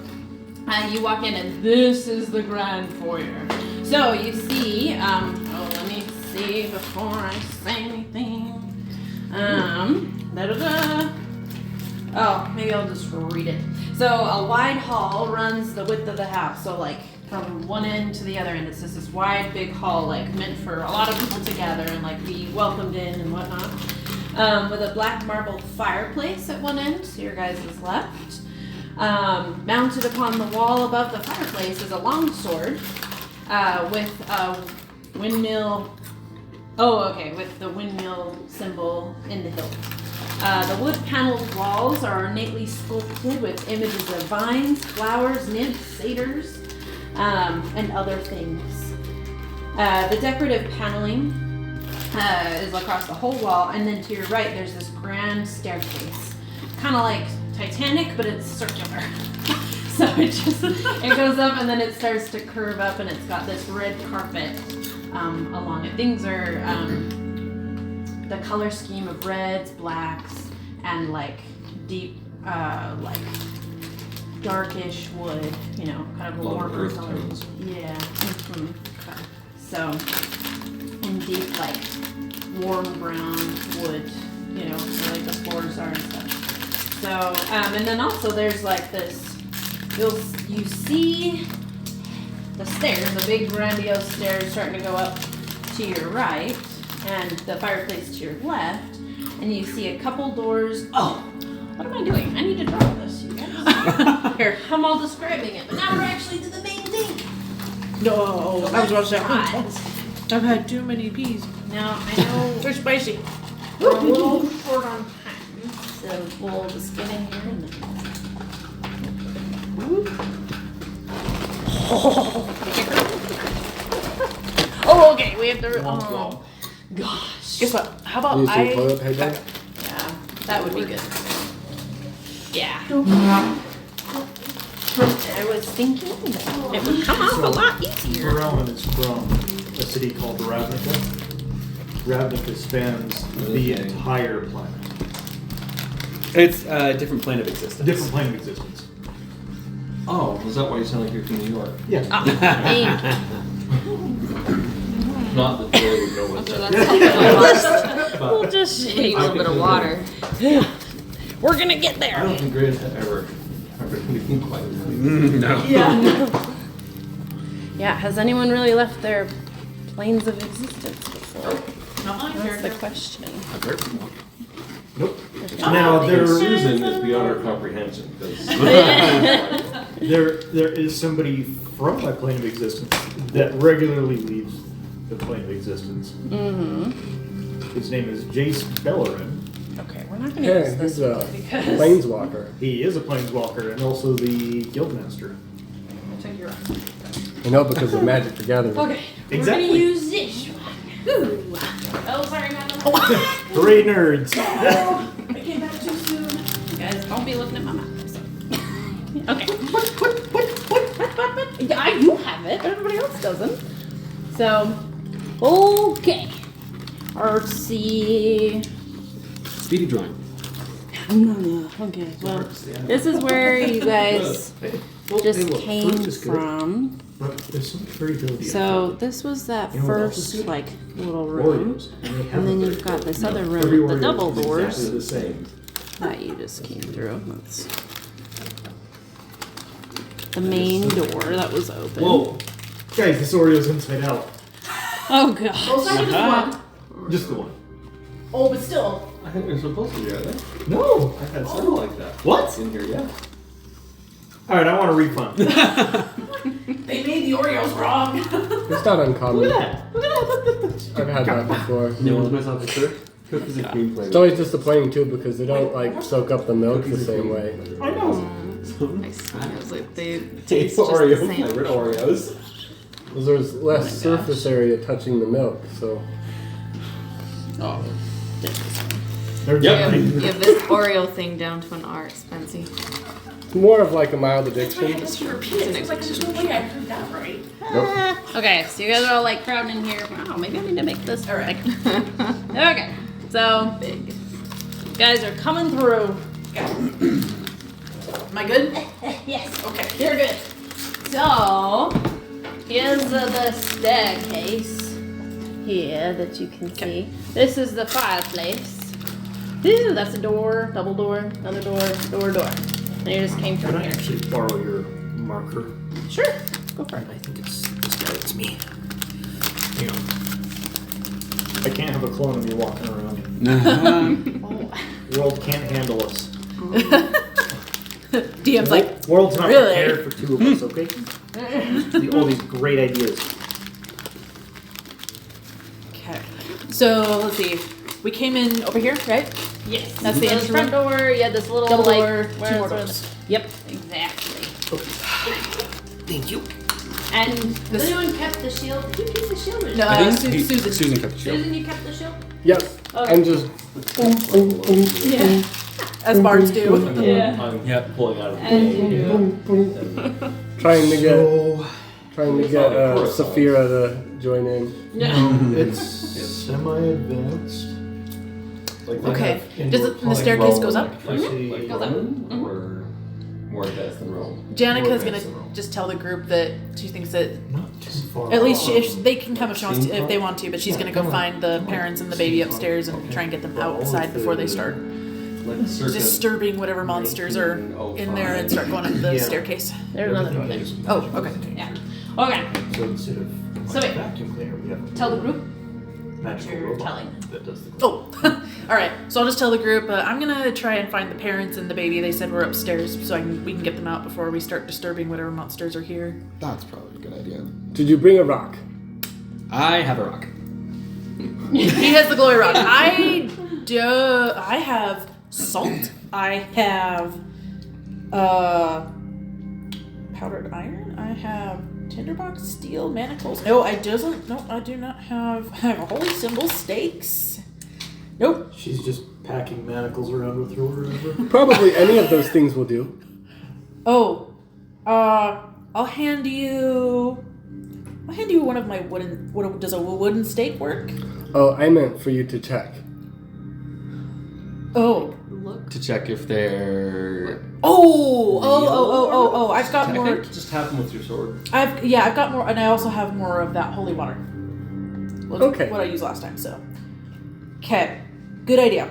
you walk in, and this is the grand foyer. So you see. Let me see before I say anything. Oh, maybe I'll just read it. So a wide hall runs the width of the house. So like from one end to the other end, it's just this wide, big hall, like meant for a lot of people to gather and like be welcomed in and whatnot. With a black marble fireplace at one end, to your guys' left. Mounted upon the wall above the fireplace is a long sword with a windmill. Oh, okay, with the windmill symbol in the hilt. The wood-paneled walls are ornately sculpted with images of vines, flowers, nymphs, satyrs, and other things. The decorative paneling is across the whole wall, and then to your right there's this grand staircase. Kind of like Titanic, but it's circular. So it goes up and then it starts to curve up, and it's got this red carpet along it. Things are the color scheme of reds, blacks, and like deep, like darkish wood. You know, kind of A lot of warmer earth colors. tones. Yeah. Okay. So, and deep like warm brown wood. You know, so like the floors are and stuff. So, and then also there's like this. You see the stairs, the big grandiose stairs starting to go up to your right, and the fireplace to your left, and you see a couple doors. Oh, what am I doing? I need to draw this, you guys. Here, I'm all describing it, but now we're actually to the main thing. No, I was watching that. Right. I've had too many peas. Now, I know They're spicy. we're a little short on time, so we'll just get in here and then. Oh, okay, we have to. Oh, gosh. Guess what? How about Use some I? toilet paper. Yeah, that would be good. Yeah. I was thinking that it would come off a lot easier. Verelin is from a city called Ravnica. Ravnica spans the Okay. entire planet. It's a different plane of A existence. different plane of existence. Oh, is that why you sound like you're from New York? Yeah. Thank you. Not that they would know what that is. We'll just shake I a little bit of water. We're gonna get I there. don't think Graves had ever been quite No. Yeah, has anyone really left their planes of existence before? Not my That's the character. question. I've heard them. Nope. Okay. Now The there reason is beyond our comprehension. Because there is somebody from my plane of existence that regularly leaves the plane of existence. Mm-hmm. His name is Jace Bellerin. Okay, we're not gonna Yeah, use this he's a one because planeswalker. He is a planeswalker and also the guildmaster. Take your I know because of Magic the Gathering. okay, we're Exactly. gonna use this one. Ooh. Oh, sorry, not the Hooray, nerds! I came back too soon. You guys don't be looking at my mouth. So. Okay. Yeah, you have it, but everybody else doesn't. So, okay. Artsy. Speedy drawing. Okay, well, this is where you guys just came from. But there's some variability. So this was that You know what else is first good? like little room, Oreos. and then you've got this other room Every with the Oreo double is doors exactly the same. that you just came through. That's the main door that was open. Whoa! Guys, this Oreo's inside out. Oh god. Oh, sorry, just one. Just the one. Oh, but still. I think they're supposed to be, are they? No! I've had several like that. What? In here, yeah. Alright, I want a refund. They made the Oreos wrong. It's not uncommon. Look at that! I've had that before. No one's myself for sure. Cookies and cream It's flavor. always disappointing too because they don't like soak up the milk the same way. I know. I was like, they Taste taste just Oreo the same. flavored Oreos. Because there's less surface area touching the milk, so Oh. They're Yep. just- You have this Oreo thing down to an R, Spency. more of like a mild addiction. Just repeat it. It's like there's no way I heard that right. Okay, so you guys are all like crowding in here. Wow, maybe I need to make this. All right. Okay, so Big. you guys are coming through. Am I good? Yes. Okay. You're good. So, here's the staircase here that you can see. This is the fireplace. Ooh, that's a door, double door, another door, door. And you just came Can from I here. actually borrow your marker? Sure, go for it. I think it's this guy. It's me. Hang on. I can't have a clone of me walking around. World can't handle us. DM's like, World's not really? prepared for two of us, okay? All these great ideas. okay. So let's see. We came in over here, right? Yes. That's the So entry front door. You had this little Double like. door, where- two more where- doors. Yep, exactly. Thank you. And This- anyone kept the shield? Did you keep the shield? Or No, I think Susan. Susan cut the show. Susan, you kept the shield? Yes, Okay. and just boom, boom, boom, Yeah. As bards do. Yeah. I'm Yep. pulling out of the And game. boom, boom, trying to get Saphira to join in. Yeah. It's semi-advanced. Like they Okay. have indoor Does the plumbing. staircase goes up? Like Goes up. Roman, or more advanced than Rome? Janica's gonna just tell the group that she thinks that Not too far. at least if they can come if she wants to, if they want to, but she's gonna go find the parents and the baby upstairs and try and get them outside before they start Like circa disturbing whatever monsters are in there and start going up the Yeah. staircase. There's another door there. Oh, okay. Yeah. Okay. So instead of So wait. vacuum cleaner, we have a Tell the group. magical you're robot telling. that does the Oh, all right. So I'll just tell the group. I'm gonna try and find the parents and the baby. They said we're upstairs, so we can get them out before we start disturbing whatever monsters are here. That's probably a good idea. Did you bring a rock? I have a rock. He has the glory rock. I have salt. I have powdered iron. I have tinderbox, steel, manacles. No, I do not have. I have a holy symbol, stakes. Nope. She's just packing manacles around with her or whatever. Probably any of those things will do. Oh, I'll hand you one of my wooden. What does a wooden stake work? Oh, I meant for you to check. Oh. Look. To check if they're. Oh! I've got more. Just tap them with your sword. I've got more, and I also have more of that holy water. was Okay. what I used last time. So, okay, good idea.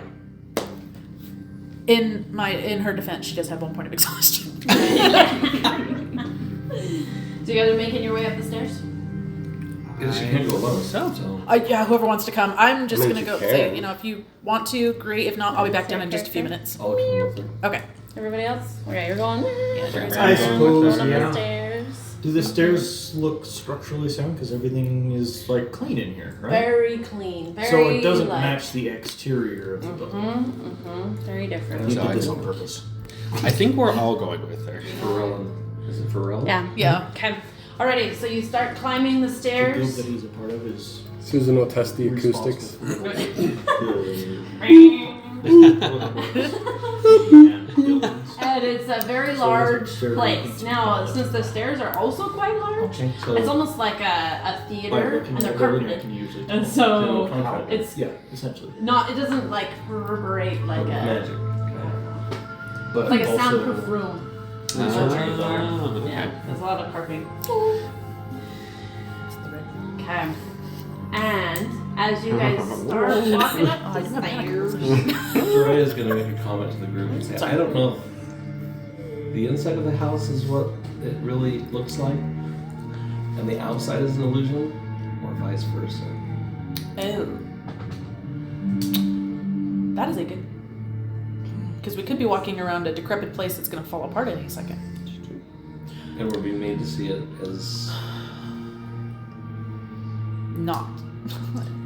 In her defense, she does have 1 point of exhaustion. So you guys are making your way up the stairs? Because she can't go alone. So. Yeah, whoever wants to come. I'm just I mean, gonna go she say, can. if you want to, great. If not, I'll be back down in just a few minutes. I'll come with her. Okay. Everybody else? Okay, you're going. I suppose, Going up the yeah. stairs. Do the stairs look structurally sound? Because everything is like clean in here, right? Very clean. Very So it doesn't like, match the exterior of the building. Very different. You So did I this don't- on purpose. I think we're all going with her. Pharrell. Is it Pharrell? Yeah. Yeah. Okay. Alrighty, so you start climbing the The guild stairs. that he's a part of is Susan will test the acoustics. And it's a very large place. Now, since the stairs are also quite large, Okay, so it's almost like a by theater, looking and at they're the building, I carpeted. can usually And tell. so How- it's yeah, essentially. not. It doesn't like reverberate like a magic. But like a also, soundproof room. Oh, okay. Yeah, there's a lot of carpeting. Okay. And as you guys start walking up the stairs, Soraya's gonna make a comment to the group and say, I don't know if the inside of the house is what it really looks like, and the outside is an illusion, or vice versa. Oh. That is a good. Because we could be walking around a decrepit place that's going to fall apart any second. And we're being made to see it as Not.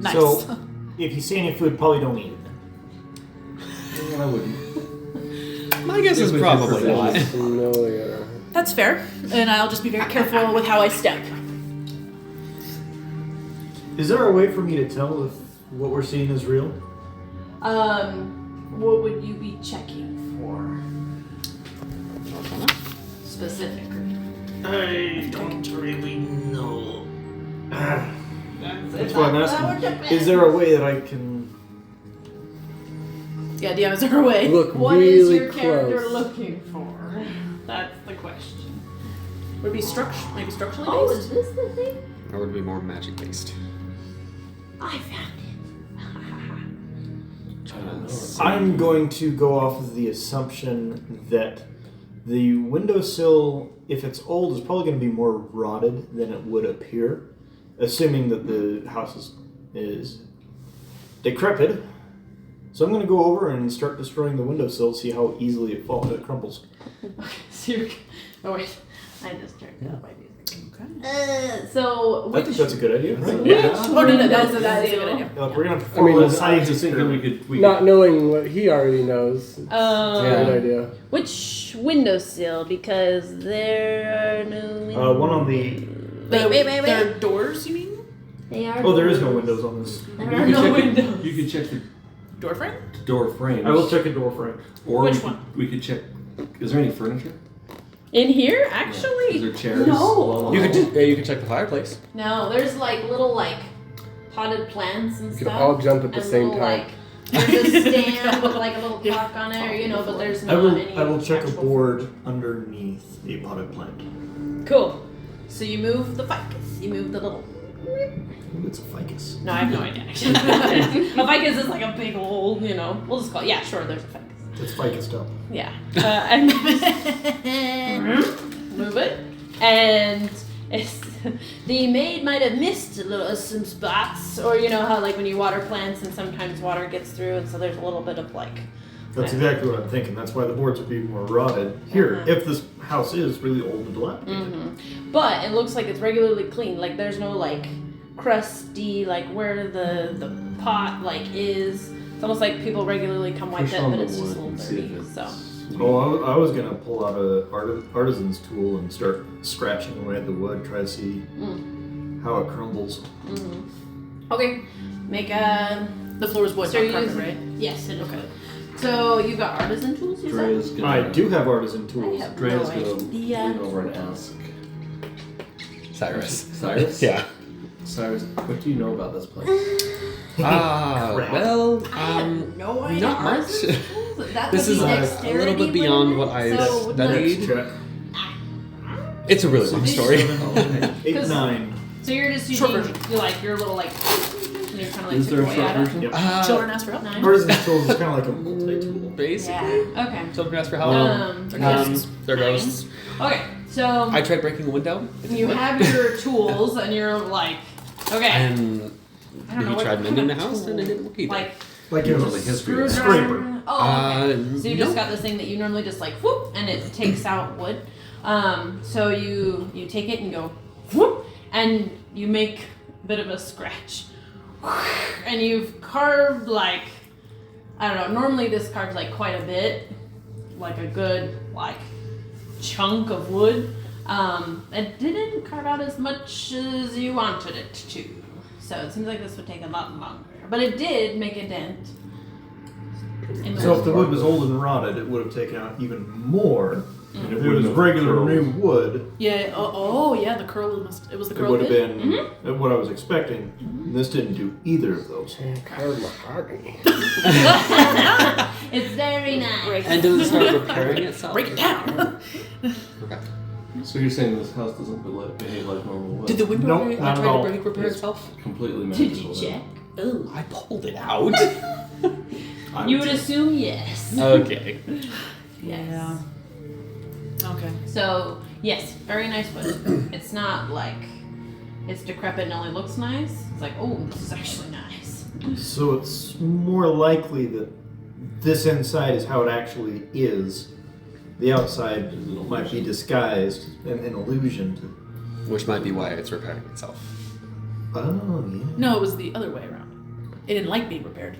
Nice. So, if you see any food, probably don't eat it. I wouldn't. My guess is With your probably perception. not. Familiar. That's fair. And I'll just be very careful with how I step. Is there a way for me to tell if what we're seeing is real? what would you be checking for specifically? I don't really know. That's what I'm asking. Is there a way that I can... Yeah, DM, is there a way? Look What is really your character close. looking for? That's the question. Would it be maybe structurally Oh, based? is this the thing? Or would it be more magic based? I found I'm going to go off of the assumption that the windowsill, if it's old, is probably going to be more rotted than it would appear, assuming that the house is decrepit. So I'm going to go over and start destroying the windowsill, see how easily it crumbles. it. So you're. Oh wait, I just turned down my music. Okay. So I which think that's a good idea, right? Oh, no, that is a good idea. Look, we're going to I perform mean, a I was science just thinking experiment. we Not knowing what he already knows. It's a good idea. which windowsill? Because there are no. One on the... Wait. There are doors, you mean? They are. Oh, there is no doors. windows on this. There are no windows. You could check the Door frame? door frames. I will check a door frame. Or Which we could, one? we could check. Is there any furniture? In here, Is actually, there chairs? no. along You the could wall? you could check the fireplace. No, there's like little like potted plants and We could stuff. all jump at the and same little, time. Like, there's a stand with like a little clock on it, or, you know, but there's I not will. any. I will check a actual- board underneath a potted plant. Cool. So you move the ficus. You move the little. It's a ficus. No, I have no idea. Actually, a ficus is like a big old, you know. We'll just call it. Yeah, sure. There's a ficus. It's ficus dough. Yeah. And move it, and it's, the maid might have missed some spots, or you know how like when you water plants and sometimes water gets through, and so there's a little bit of like. That's exactly what I'm thinking. That's why the boards would be more rotted here. Uh-huh. If this house is really old and dilapidated. But it looks like it's regularly clean. Like there's no like crusty like where the pot like is. It's almost like people regularly come wipe Push it, on but the it's just a wood little and see if dirty. it's So. Oh, I was gonna pull out a artisan's tool and start scratching away at the wood, try to see how it crumbles. Okay. Make a. The floor is wood, So not you're carpet, using- right? Yes, it is wood. So you got artisan tools, you said? Dre's gonna. I do have artisan I tools. have Dre's no gonna idea. lean over and ask Cyrus. Cyrus. Yeah. Cyrus, what do you know about this place? Crap. Well, I have no idea. not much. Artisan tools? That This would is be a dexterity, little bit beyond what wouldn't I it? So, studied. Check. It's a really long story. Okay. 8, 9. So you're just Short using version. your little like. And you're kind of like Is there a chipping away short at it. version? Yep. Children ask for help. Nice. Artisan's tools is kind of like a multi-tool. Basically. Yeah. Okay. Children ask for help. They're ghosts. Okay. So I tried breaking a window. It didn't you work. have your tools, and you're like, okay. And I don't know he what tried kind mending the of house, and it tool. didn't work either. Like Like it was Usually history is screwdriver. Oh, okay. So you just no. got this thing that you normally just like whoop, and it takes out wood. So you take it and go whoop, and you make a bit of a scratch, and you've carved like I don't know. Normally this carves like quite a bit, like a good like chunk of wood. It didn't carve out as much as you wanted it to. So it seems like this would take a lot longer. But it did make a dent. In the So wood. if the wood was old and rotted, it would have taken out even more. And if it was wouldn't have regular curled. new wood, Yeah. Oh, yeah. The curl must. It was the it curl. would have bit? been what I was expecting. This didn't do either of those. Carved mahogany. It's very nice. And does it start repairing itself? Break it down. Okay. So you're saying this house doesn't behave like normal wood? Did the window Nope, try not to at all. repair It's itself? completely Did magical. you then. check? Oh. I pulled it out. I You would check. assume yes. Okay. Yeah. Okay. So, yes, very nice wood. It's not like it's decrepit and only looks nice. It's like, oh, this is actually nice. So it's more likely that this inside is how it actually is. The outside might be disguised and an illusion to. Which might be why it's repairing itself. Oh yeah. No, it was the other way around. It didn't like being repaired.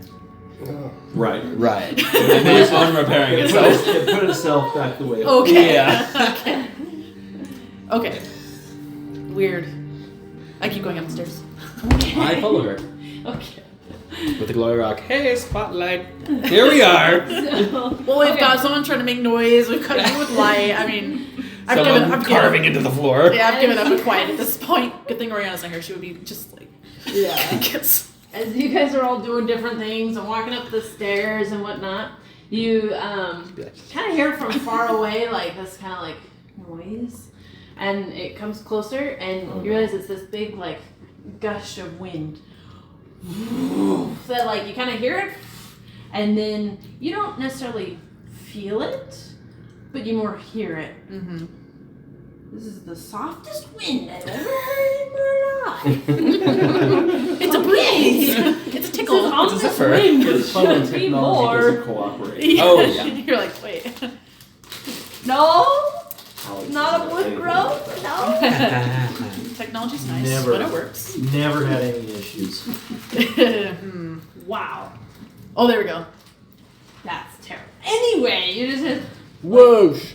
Oh. Right. Right. And then it's unrepairing itself. It put itself back the way it Okay. Yeah. Okay. Okay. Weird. I keep going up the stairs. I follow her. Okay. With the glory rock. Hey, spotlight. Here we are. So, Well, we've okay. got someone trying to make noise. We've got you with light. I mean, I've Someone given carving into the floor. Yeah, I've given up with quiet at this point. Good thing Oriana's not here. She would be just like, Yeah. gets. As you guys are all doing different things and walking up the stairs and whatnot, you kind of hear from far away like this kind of like noise, and it comes closer, and you realize it's this big like gush of wind. That like you kind of hear it, and then you don't necessarily feel it, but you more hear it. Mm-hmm. This is the softest wind I've ever heard in my life. It's a breeze. It's a tickle. This is It's a zipper. wind. It's fun when Should be technology more. doesn't cooperate. Oh, yeah. You're like, wait. No, Alex not a doesn't wood anything growth. like that. No. Technology's nice, Never. but it works. Never had any issues. Hmm. Wow, Oh, there we go. that's terrible. Anyway, you just hit, Whoosh!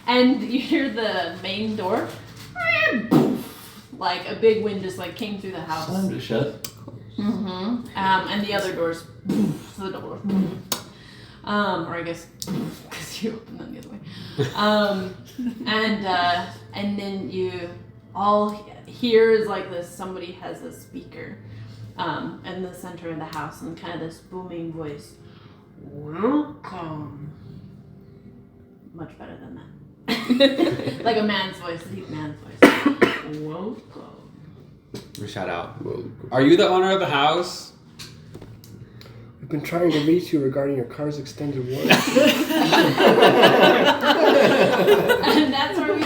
and you hear the main door, like a big wind just like came through the house. Time to shut. And the other doors, so the double door. Or I guess because you opened them the other way. And then you all hear is like this. Somebody has a speaker, in the center of the house, and kind of this booming voice. Welcome. Much better than that. Like a man's voice, a deep man's voice. Welcome. We shout out. Are you the owner of the house? We've been trying to reach you regarding your car's extended warranty. And that's where we